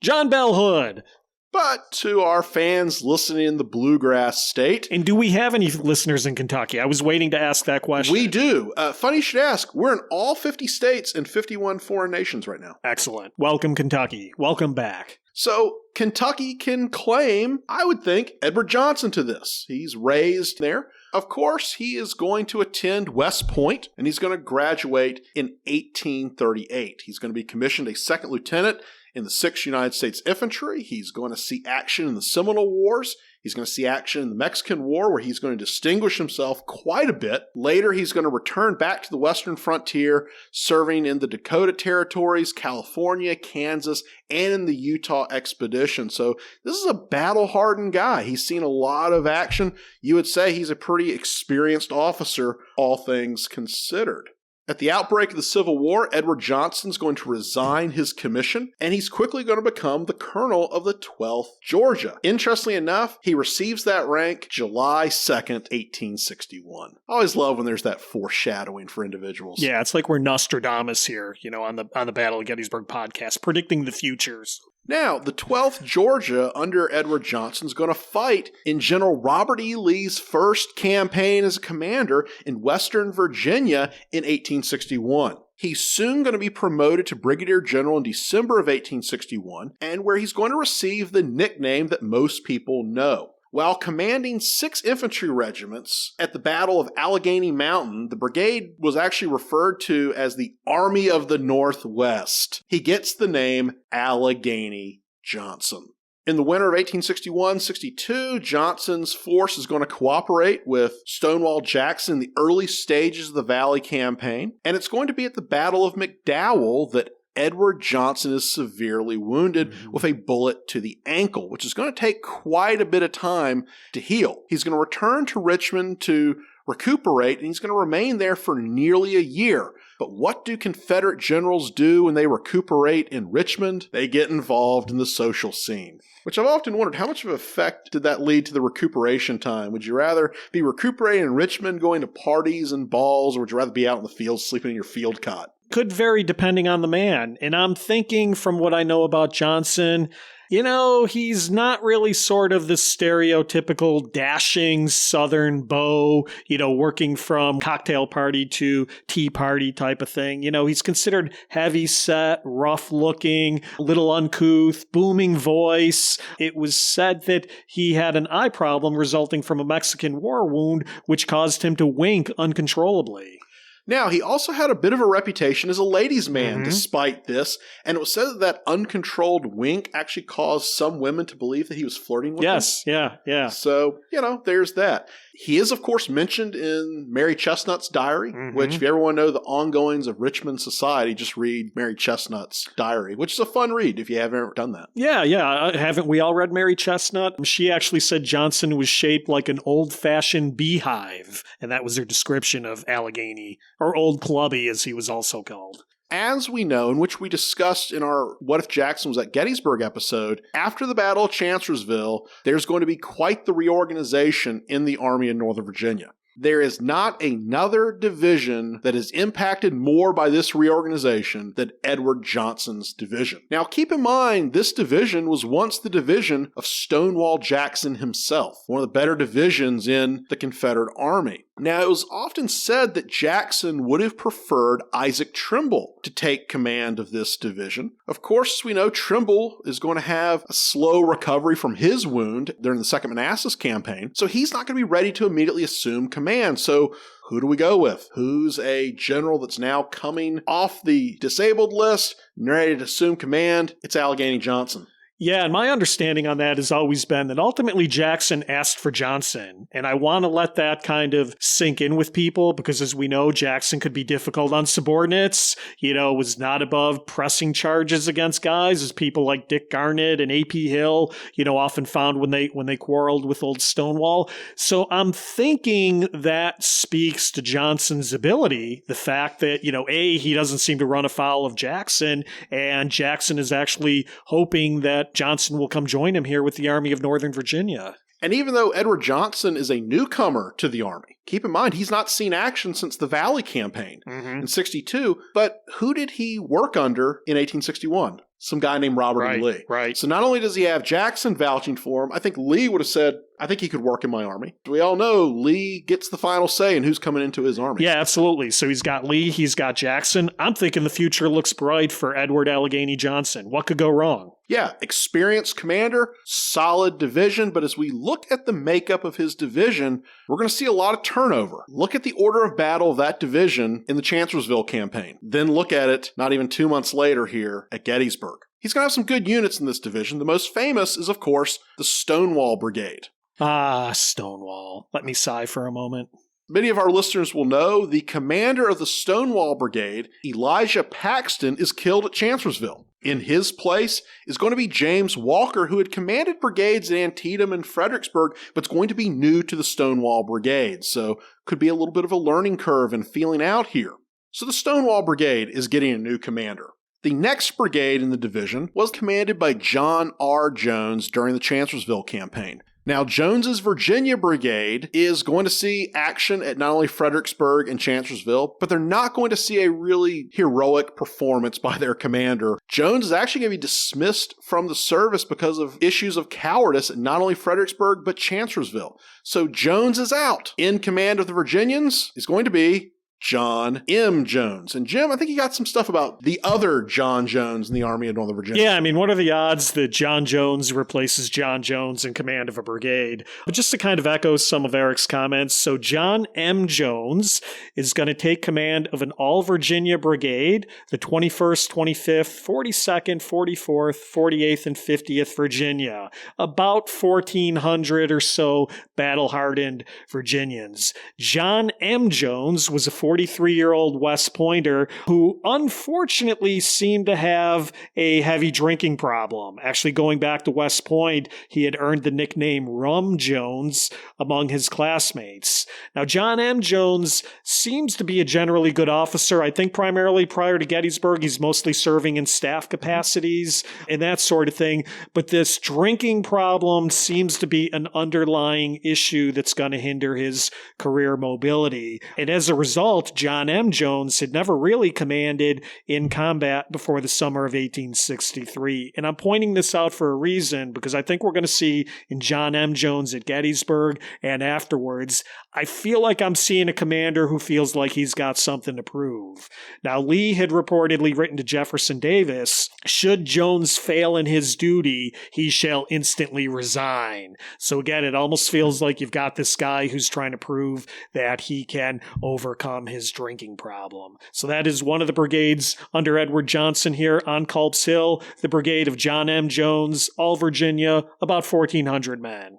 John Bell Hood. But to our fans listening in the bluegrass state. And do we have any listeners in Kentucky? I was waiting to ask that question. We do. Funny you should ask. We're in all 50 states and 51 foreign nations right now. Excellent. Welcome, Kentucky. Welcome back. So Kentucky can claim, I would think, Edward Johnson to this. He's raised there. Of course, he is going to attend West Point, and he's going to graduate in 1838. He's going to be commissioned a second lieutenant in the 6th United States Infantry. He's going to see action in the Seminole Wars. He's going to see action in the Mexican War, where he's going to distinguish himself quite a bit. Later, he's going to return back to the western frontier, serving in the Dakota Territories, California, Kansas, and in the Utah expedition. So this is a battle-hardened guy. He's seen a lot of action. You would say he's a pretty experienced officer, all things considered. At the outbreak of the Civil War, Edward Johnson's going to resign his commission, and he's quickly going to become the colonel of the 12th Georgia. Interestingly enough, he receives that rank July 2nd, 1861. I always love when there's that foreshadowing for individuals. Yeah, it's like we're Nostradamus here, on the Battle of Gettysburg podcast, predicting the futures. Now, the 12th Georgia under Edward Johnson is going to fight in General Robert E. Lee's first campaign as a commander in Western Virginia in 1861. He's soon going to be promoted to Brigadier General in December of 1861, and where he's going to receive the nickname that most people know. While commanding 6 infantry regiments at the Battle of Allegheny Mountain, the brigade was actually referred to as the Army of the Northwest. He gets the name Allegheny Johnson. In the winter of 1861-62, Johnson's force is going to cooperate with Stonewall Jackson in the early stages of the Valley Campaign, and it's going to be at the Battle of McDowell that Edward Johnson is severely wounded with a bullet to the ankle, which is going to take quite a bit of time to heal. He's going to return to Richmond to recuperate, and he's going to remain there for nearly a year. But what do Confederate generals do when they recuperate in Richmond? They get involved in the social scene, which I've often wondered, how much of an effect did that lead to the recuperation time? Would you rather be recuperating in Richmond, going to parties and balls, or would you rather be out in the field sleeping in your field cot? Could vary depending on the man. And I'm thinking from what I know about Johnson, he's not really sort of the stereotypical dashing Southern beau, working from cocktail party to tea party type of thing. He's considered heavy set, rough looking, little uncouth, booming voice. It was said that he had an eye problem resulting from a Mexican War wound, which caused him to wink uncontrollably. Now, he also had a bit of a reputation as a ladies' man despite this, and it was said that uncontrolled wink actually caused some women to believe that he was flirting with them. Yes, yeah. So, there's that. He is, of course, mentioned in Mary Chestnut's diary, which if you ever want to know the ongoings of Richmond society, just read Mary Chestnut's diary, which is a fun read if you haven't ever done that. Yeah. Haven't we all read Mary Chestnut? She actually said Johnson was shaped like an old-fashioned beehive, and that was her description of Allegheny, or Old Clubby, as he was also called. As we know, in which we discussed in our What If Jackson Was at Gettysburg episode, after the Battle of Chancellorsville, there's going to be quite the reorganization in the Army in Northern Virginia. There is not another division that is impacted more by this reorganization than Edward Johnson's division. Now, keep in mind, this division was once the division of Stonewall Jackson himself, one of the better divisions in the Confederate Army. Now, it was often said that Jackson would have preferred Isaac Trimble to take command of this division. Of course, as we know, Trimble is going to have a slow recovery from his wound during the Second Manassas campaign, so he's not going to be ready to immediately assume command. So who do we go with? Who's a general that's now coming off the disabled list and ready to assume command? It's Allegheny Johnson. Yeah, and my understanding on that has always been that ultimately Jackson asked for Johnson. And I want to let that kind of sink in with people because, as we know, Jackson could be difficult on subordinates, was not above pressing charges against guys, as people like Dick Garnett and A.P. Hill, often found when they quarreled with old Stonewall. So I'm thinking that speaks to Johnson's ability, the fact that, he doesn't seem to run afoul of Jackson, and Jackson is actually hoping that Johnson will come join him here with the Army of Northern Virginia. And even though Edward Johnson is a newcomer to the Army, keep in mind he's not seen action since the Valley Campaign in 62, but who did he work under in 1861? Some guy named Robert E. Lee. Right. So not only does he have Jackson vouching for him, I think Lee would have said, I think he could work in my army. We all know Lee gets the final say in who's coming into his army. Yeah, absolutely. So he's got Lee, he's got Jackson. I'm thinking the future looks bright for Edward Allegheny Johnson. What could go wrong? Yeah, experienced commander, solid division, but as we look at the makeup of his division, we're going to see a lot of turnover. Look at the order of battle of that division in the Chancellorsville campaign. Then look at it not even 2 months later here at Gettysburg. He's going to have some good units in this division. The most famous is, of course, the Stonewall Brigade. Ah, Stonewall. Let me sigh for a moment. Many of our listeners will know the commander of the Stonewall Brigade, Elijah Paxton, is killed at Chancellorsville. In his place is going to be James Walker, who had commanded brigades at Antietam and Fredericksburg, but is going to be new to the Stonewall Brigade, so could be a little bit of a learning curve and feeling out here. So the Stonewall Brigade is getting a new commander. The next brigade in the division was commanded by John R. Jones during the Chancellorsville campaign. Now, Jones's Virginia Brigade is going to see action at not only Fredericksburg and Chancellorsville, but they're not going to see a really heroic performance by their commander. Jones is actually going to be dismissed from the service because of issues of cowardice at not only Fredericksburg, but Chancellorsville. So Jones is out. In command of the Virginians is going to be John M. Jones. And Jim, I think you got some stuff about the other John Jones in the Army of Northern Virginia. Yeah, I mean, what are the odds that John Jones replaces John Jones in command of a brigade? But just to kind of echo some of Eric's comments, so John M. Jones is going to take command of an all-Virginia brigade, the 21st, 25th, 42nd, 44th, 48th, and 50th Virginia. About 1,400 or so battle-hardened Virginians. John M. Jones was a 43-year-old West Pointer who unfortunately seemed to have a heavy drinking problem. Actually, going back to West Point, he had earned the nickname Rum Jones among his classmates. Now, John M. Jones seems to be a generally good officer. I think primarily prior to Gettysburg, he's mostly serving in staff capacities and that sort of thing. But this drinking problem seems to be an underlying issue that's going to hinder his career mobility. And as a result, John M. Jones had never really commanded in combat before the summer of 1863. And I'm pointing this out for a reason, because I think we're going to see in John M. Jones at Gettysburg and afterwards, I feel like I'm seeing a commander who feels like he's got something to prove. Now, Lee had reportedly written to Jefferson Davis, should Jones fail in his duty, he shall instantly resign. So again, it almost feels like you've got this guy who's trying to prove that he can overcome his drinking problem. So that is one of the brigades under Edward Johnson here on Culp's Hill, the brigade of John M. Jones, all Virginia, about 1,400 men.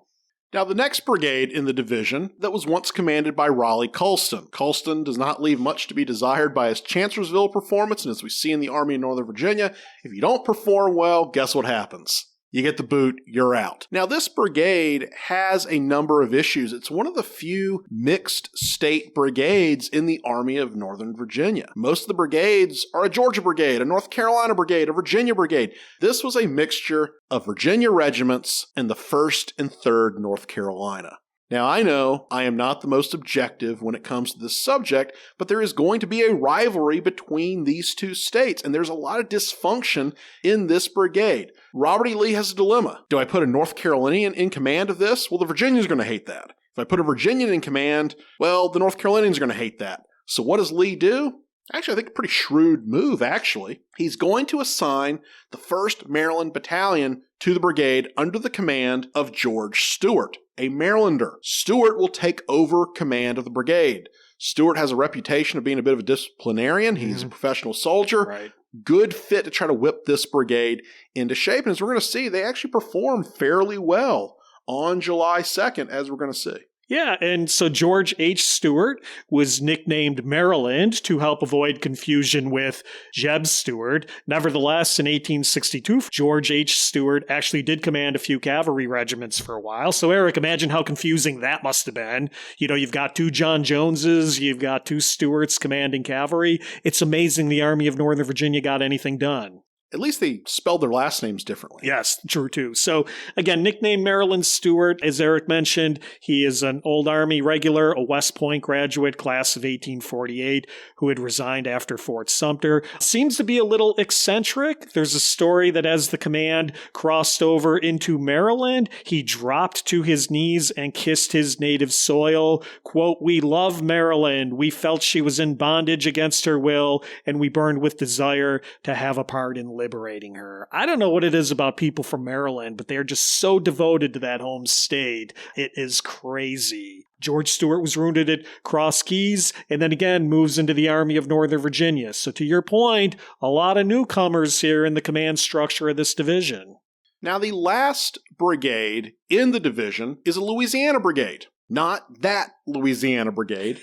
Now, the next brigade in the division that was once commanded by Raleigh Colston. Colston does not leave much to be desired by his Chancellorsville performance, and as we see in the Army of Northern Virginia, if you don't perform well, guess what happens? You get the boot, you're out. Now, this brigade has a number of issues. It's one of the few mixed state brigades in the Army of Northern Virginia. Most of the brigades are a Georgia brigade, a North Carolina brigade, a Virginia brigade. This was a mixture of Virginia regiments and the 1st and 3rd North Carolina. Now, I know I am not the most objective when it comes to this subject, but there is going to be a rivalry between these two states, and there's a lot of dysfunction in this brigade. Robert E. Lee has a dilemma. Do I put a North Carolinian in command of this? Well, the Virginians are going to hate that. If I put a Virginian in command, well, the North Carolinians are going to hate that. So what does Lee do? Actually, I think a pretty shrewd move, actually. He's going to assign the 1st Maryland Battalion to the brigade under the command of George Stewart, a Marylander. Stewart will take over command of the brigade. Stewart has a reputation of being a bit of a disciplinarian. He's a professional soldier. Right. good fit to try to whip this brigade into shape. And as we're going to see, they actually perform fairly well on July 2nd, as we're going to see. Yeah, and so George H. Stewart was nicknamed Maryland to help avoid confusion with Jeb Stuart. Nevertheless, in 1862, George H. Stewart actually did command a few cavalry regiments for a while. So, Eric, imagine how confusing that must have been. You know, you've got two John Joneses, you've got two Stewarts commanding cavalry. It's amazing the Army of Northern Virginia got anything done. At least they spelled their last names differently. Yes, true too. So again, nicknamed Maryland Stewart, as Eric mentioned, he is an old Army regular, a West Point graduate, class of 1848, who had resigned after Fort Sumter. Seems to be a little eccentric. There's a story that as the command crossed over into Maryland, he dropped to his knees and kissed his native soil. Quote, "We love Maryland. We felt she was in bondage against her will, and we burned with desire to have a part in liberating her." I don't know what it is about people from Maryland, but they're just so devoted to that home state. It is crazy. George Stewart was wounded at Cross Keys and then again moves into the Army of Northern Virginia. So to your point, a lot of newcomers here in the command structure of this division. Now, the last brigade in the division is a Louisiana brigade. Not that Louisiana brigade,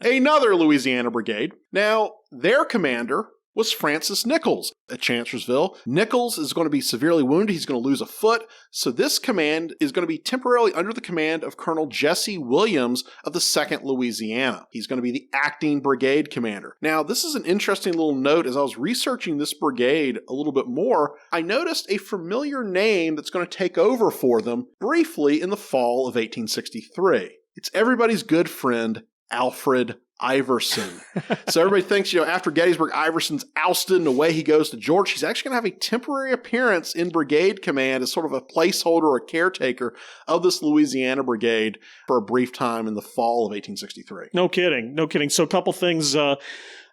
another Louisiana brigade. Now, their commander was Francis Nichols at Chancellorsville. Nichols is going to be severely wounded. He's going to lose a foot. So this command is going to be temporarily under the command of Colonel Jesse Williams of the 2nd Louisiana. He's going to be the acting brigade commander. Now, this is an interesting little note. As I was researching this brigade a little bit more, I noticed a familiar name that's going to take over for them briefly in the fall of 1863. It's everybody's good friend, Alfred Iverson. So everybody thinks, after Gettysburg, Iverson's ousted and away he goes to Georgia. He's actually going to have a temporary appearance in brigade command as sort of a placeholder or a caretaker of this Louisiana brigade for a brief time in the fall of 1863. No kidding. So a couple things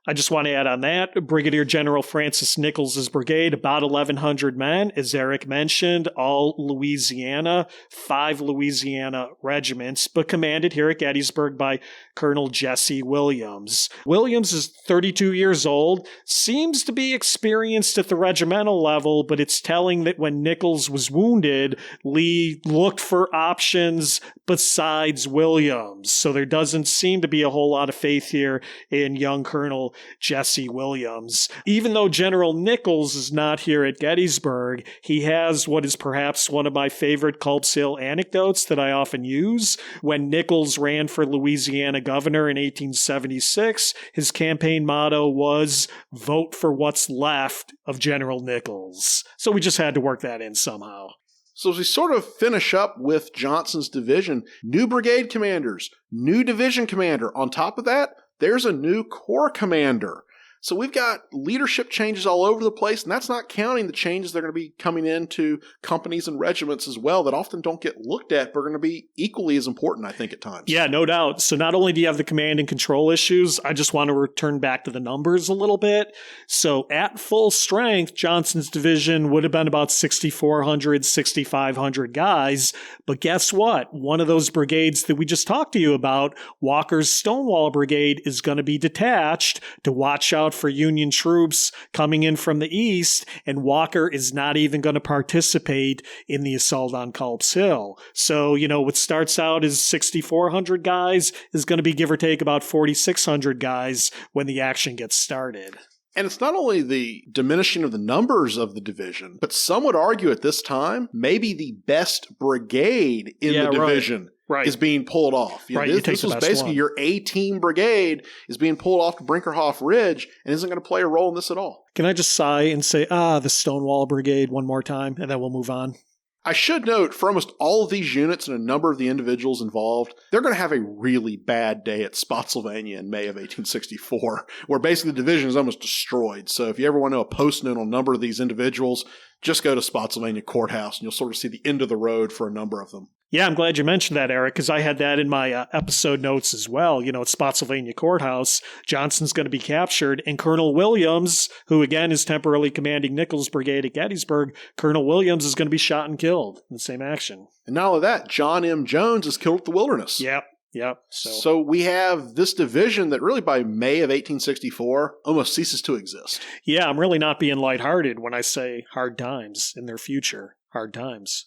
I just want to add on that. Brigadier General Francis Nichols' brigade, about 1,100 men, as Eric mentioned, all Louisiana, 5 Louisiana regiments, but commanded here at Gettysburg by Colonel Jesse Williams. Williams is 32 years old, seems to be experienced at the regimental level, but it's telling that when Nichols was wounded, Lee looked for options besides Williams. So there doesn't seem to be a whole lot of faith here in young Colonel Jesse Williams. Even though General Nichols is not here at Gettysburg, he has what is perhaps one of my favorite Culp's Hill anecdotes that I often use. When Nichols ran for Louisiana governor in 1876, his campaign motto was, "Vote for what's left of General Nichols." So we just had to work that in somehow. So as we sort of finish up with Johnson's division, new brigade commanders, new division commander. On top of that, there's a new corps commander. So we've got leadership changes all over the place, and that's not counting the changes that are going to be coming into companies and regiments as well that often don't get looked at, but are going to be equally as important, I think, at times. Yeah, no doubt. So not only do you have the command and control issues, I just want to return back to the numbers a little bit. So at full strength, Johnson's division would have been about 6,400, 6,500 guys. But guess what? One of those brigades that we just talked to you about, Walker's Stonewall Brigade, is going to be detached to watch out for Union troops coming in from the east, and Walker is not even going to participate in the assault on Culp's Hill. So, what starts out as 6,400 guys is going to be give or take about 4,600 guys when the action gets started. And it's not only the diminishing of the numbers of the division, but some would argue at this time, maybe the best brigade in the division is being pulled off. This was basically your A-team brigade is being pulled off to Brinkerhoff Ridge and isn't going to play a role in this at all. Can I just sigh and say, the Stonewall Brigade one more time, and then we'll move on? I should note, for almost all of these units and a number of the individuals involved, they're going to have a really bad day at Spotsylvania in May of 1864, where basically the division is almost destroyed. So if you ever want to know a post-note on a number of these individuals, just go to Spotsylvania Courthouse and you'll sort of see the end of the road for a number of them. Yeah, I'm glad you mentioned that, Eric, because I had that in my episode notes as well. At Spotsylvania Courthouse, Johnson's going to be captured, and Colonel Williams, who again is temporarily commanding Nichols' brigade at Gettysburg, Colonel Williams is going to be shot and killed in the same action. And not only that, John M. Jones is killed at the Wilderness. Yep. Yep. So we have this division that really by May of 1864 almost ceases to exist. Yeah, I'm really not being lighthearted when I say hard times in their future. Hard times.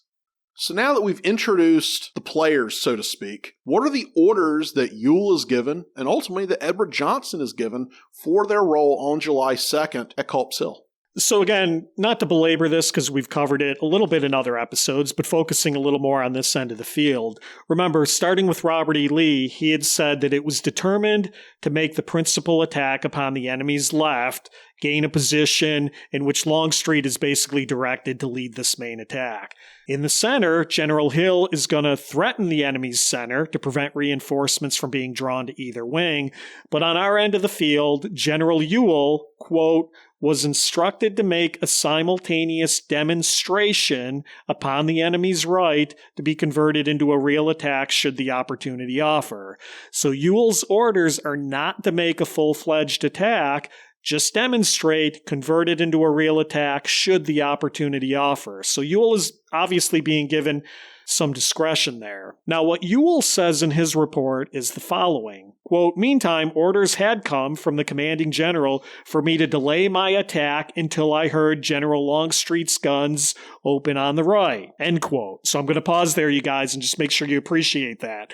So now that we've introduced the players, so to speak, what are the orders that Ewell is given and ultimately that Edward Johnson is given for their role on July 2nd at Culp's Hill? So again, not to belabor this because we've covered it a little bit in other episodes, but focusing a little more on this end of the field. Remember, starting with Robert E. Lee, he had said that it was determined to make the principal attack upon the enemy's left, gain a position in which Longstreet is basically directed to lead this main attack. In the center, General Hill is going to threaten the enemy's center to prevent reinforcements from being drawn to either wing. But on our end of the field, General Ewell, quote, was instructed to make a simultaneous demonstration upon the enemy's right to be converted into a real attack should the opportunity offer. So Ewell's orders are not to make a full-fledged attack, just demonstrate, convert it into a real attack should the opportunity offer. So Ewell is obviously being given some discretion there. Now, what Ewell says in his report is the following. Quote, meantime, orders had come from the commanding general for me to delay my attack until I heard General Longstreet's guns open on the right. End quote. So I'm going to pause there, you guys, and just make sure you appreciate that.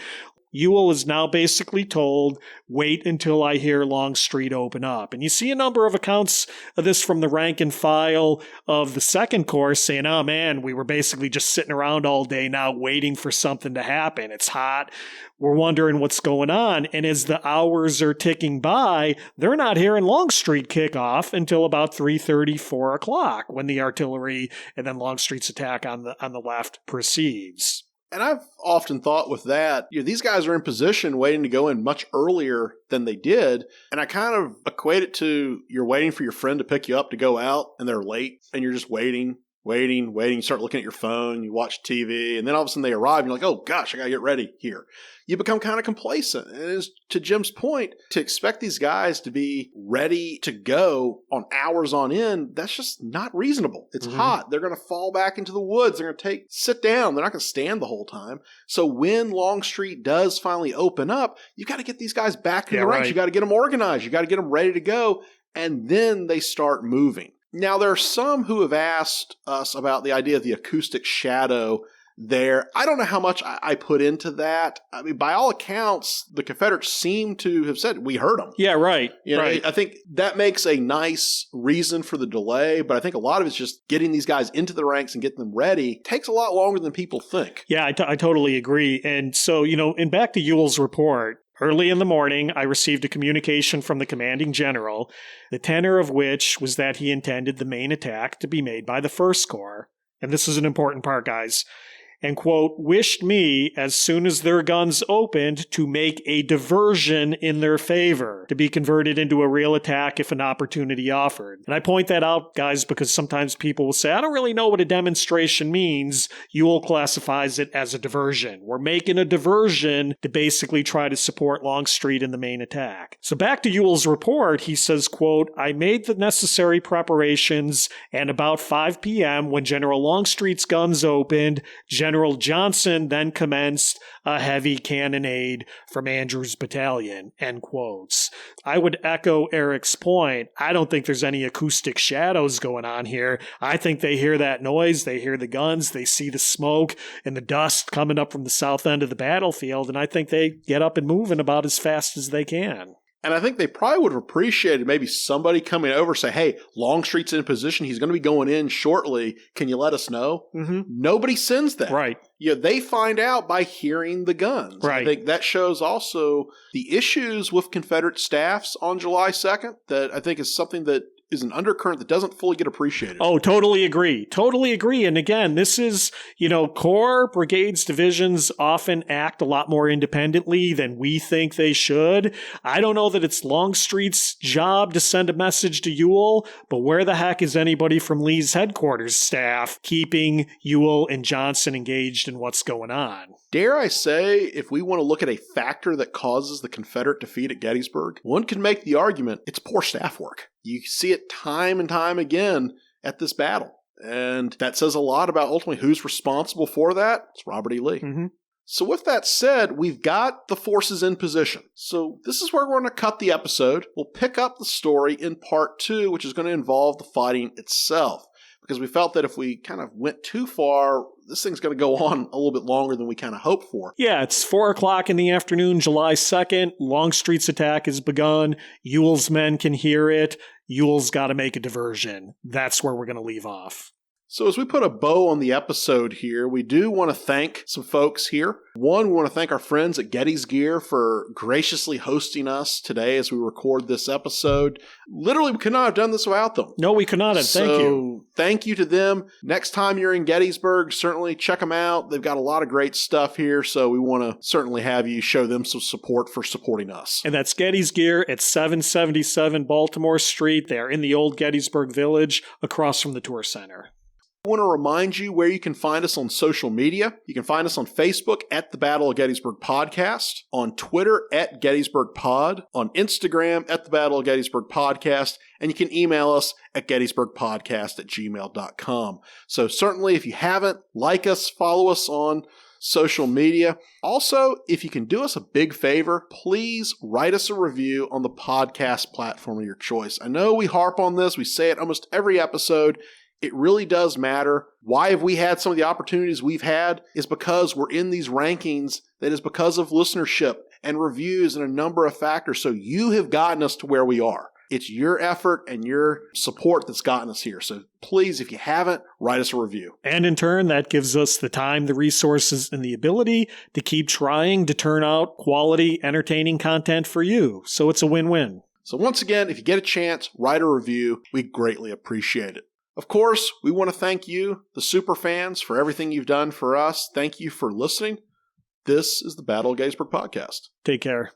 Ewell is now basically told, wait until I hear Longstreet open up. And you see a number of accounts of this from the rank and file of the Second Corps saying, oh man, we were basically just sitting around all day now waiting for something to happen. It's hot. We're wondering what's going on. And as the hours are ticking by, they're not hearing Longstreet kick off until about 3:30, 4 o'clock when the artillery and then Longstreet's attack on the left proceeds. And I've often thought with that, these guys are in position waiting to go in much earlier than they did. And I kind of equate it to you're waiting for your friend to pick you up to go out and they're late and you're just waiting. You start looking at your phone, you watch TV, and then all of a sudden they arrive and you're like, oh gosh, I got to get ready here. You become kind of complacent. And as to Jim's point, to expect these guys to be ready to go on hours on end, that's just not reasonable. It's hot. They're going to fall back into the woods. They're going to sit down. They're not going to stand the whole time. So when Longstreet does finally open up, you got to get these guys back in the ranks. You got to get them organized. You got to get them ready to go. And then they start moving. Now, there are some who have asked us about the idea of the acoustic shadow there. I don't know how much I put into that. I mean, by all accounts, the Confederates seem to have said, we heard them. Yeah, right. I think that makes a nice reason for the delay, but I think a lot of it's just getting these guys into the ranks and getting them ready. It takes a lot longer than people think. Yeah, I totally agree. And so, and back to Ewell's report, early in the morning, I received a communication from the commanding general, the tenor of which was that he intended the main attack to be made by the First Corps. And this is an important part, guys. And, quote, wished me, as soon as their guns opened, to make a diversion in their favor, to be converted into a real attack if an opportunity offered. And I point that out, guys, because sometimes people will say, I don't really know what a demonstration means. Ewell classifies it as a diversion. We're making a diversion to basically try to support Longstreet in the main attack. So back to Ewell's report, he says, quote, I made the necessary preparations, and about 5 p.m., when General Longstreet's guns opened, General Johnson then commenced a heavy cannonade from Andrews' battalion, end quotes. I would echo Eric's point. I don't think there's any acoustic shadows going on here. I think they hear that noise, they hear the guns, they see the smoke and the dust coming up from the south end of the battlefield, and I think they get up and moving about as fast as they can. And I think they probably would have appreciated maybe somebody coming over and say, hey, Longstreet's in position. He's going to be going in shortly. Can you let us know? Nobody sends that. Right. They find out by hearing the guns. Right. I think that shows also the issues with Confederate staffs on July 2nd that I think is something that is an undercurrent that doesn't fully get appreciated. Oh, totally agree. Totally agree. And again, this is, Corps, brigades, divisions often act a lot more independently than we think they should. I don't know that it's Longstreet's job to send a message to Ewell, but where the heck is anybody from Lee's headquarters staff keeping Ewell and Johnson engaged in what's going on? Dare I say, if we want to look at a factor that causes the Confederate defeat at Gettysburg, one can make the argument it's poor staff work. You see it time and time again at this battle. And that says a lot about ultimately who's responsible for that. It's Robert E. Lee. So with that said, we've got the forces in position. So this is where we're going to cut the episode. We'll pick up the story in part 2, which is going to involve the fighting itself. Because we felt that if we kind of went too far, this thing's going to go on a little bit longer than we kind of hoped for. Yeah, it's 4 o'clock in the afternoon, July 2nd. Longstreet's attack has begun. Ewell's men can hear it. Ewell's got to make a diversion. That's where we're going to leave off. So as we put a bow on the episode here, we do want to thank some folks here. One, we want to thank our friends at Gettysburg for graciously hosting us today as we record this episode. Literally, we could not have done this without them. No, we could not have. Thank you. Thank you to them. Next time you're in Gettysburg, certainly check them out. They've got a lot of great stuff here, so we want to certainly have you show them some support for supporting us. And that's Gettysburg at 777 Baltimore Street. They're in the old Gettysburg Village across from the Tour Center. I want to remind you where you can find us on social media. You can find us on Facebook at the Battle of Gettysburg Podcast, on Twitter at Gettysburg Pod, on Instagram at the Battle of Gettysburg Podcast, and you can email us at gettysburgpodcast@gmail.com. So certainly if you haven't, like us, follow us on social media. Also, if you can do us a big favor, please write us a review on the podcast platform of your choice. I know we harp on this. We say it almost every episode. It really does matter. Why have we had some of the opportunities we've had is because we're in these rankings. That is because of listenership and reviews and a number of factors. So you have gotten us to where we are. It's your effort and your support that's gotten us here. So please, if you haven't, write us a review. And in turn, that gives us the time, the resources, and the ability to keep trying to turn out quality, entertaining content for you. So it's a win-win. So once again, if you get a chance, write a review. We greatly appreciate it. Of course, we want to thank you, the super fans, for everything you've done for us. Thank you for listening. This is the Battle of Gettysburg Podcast. Take care.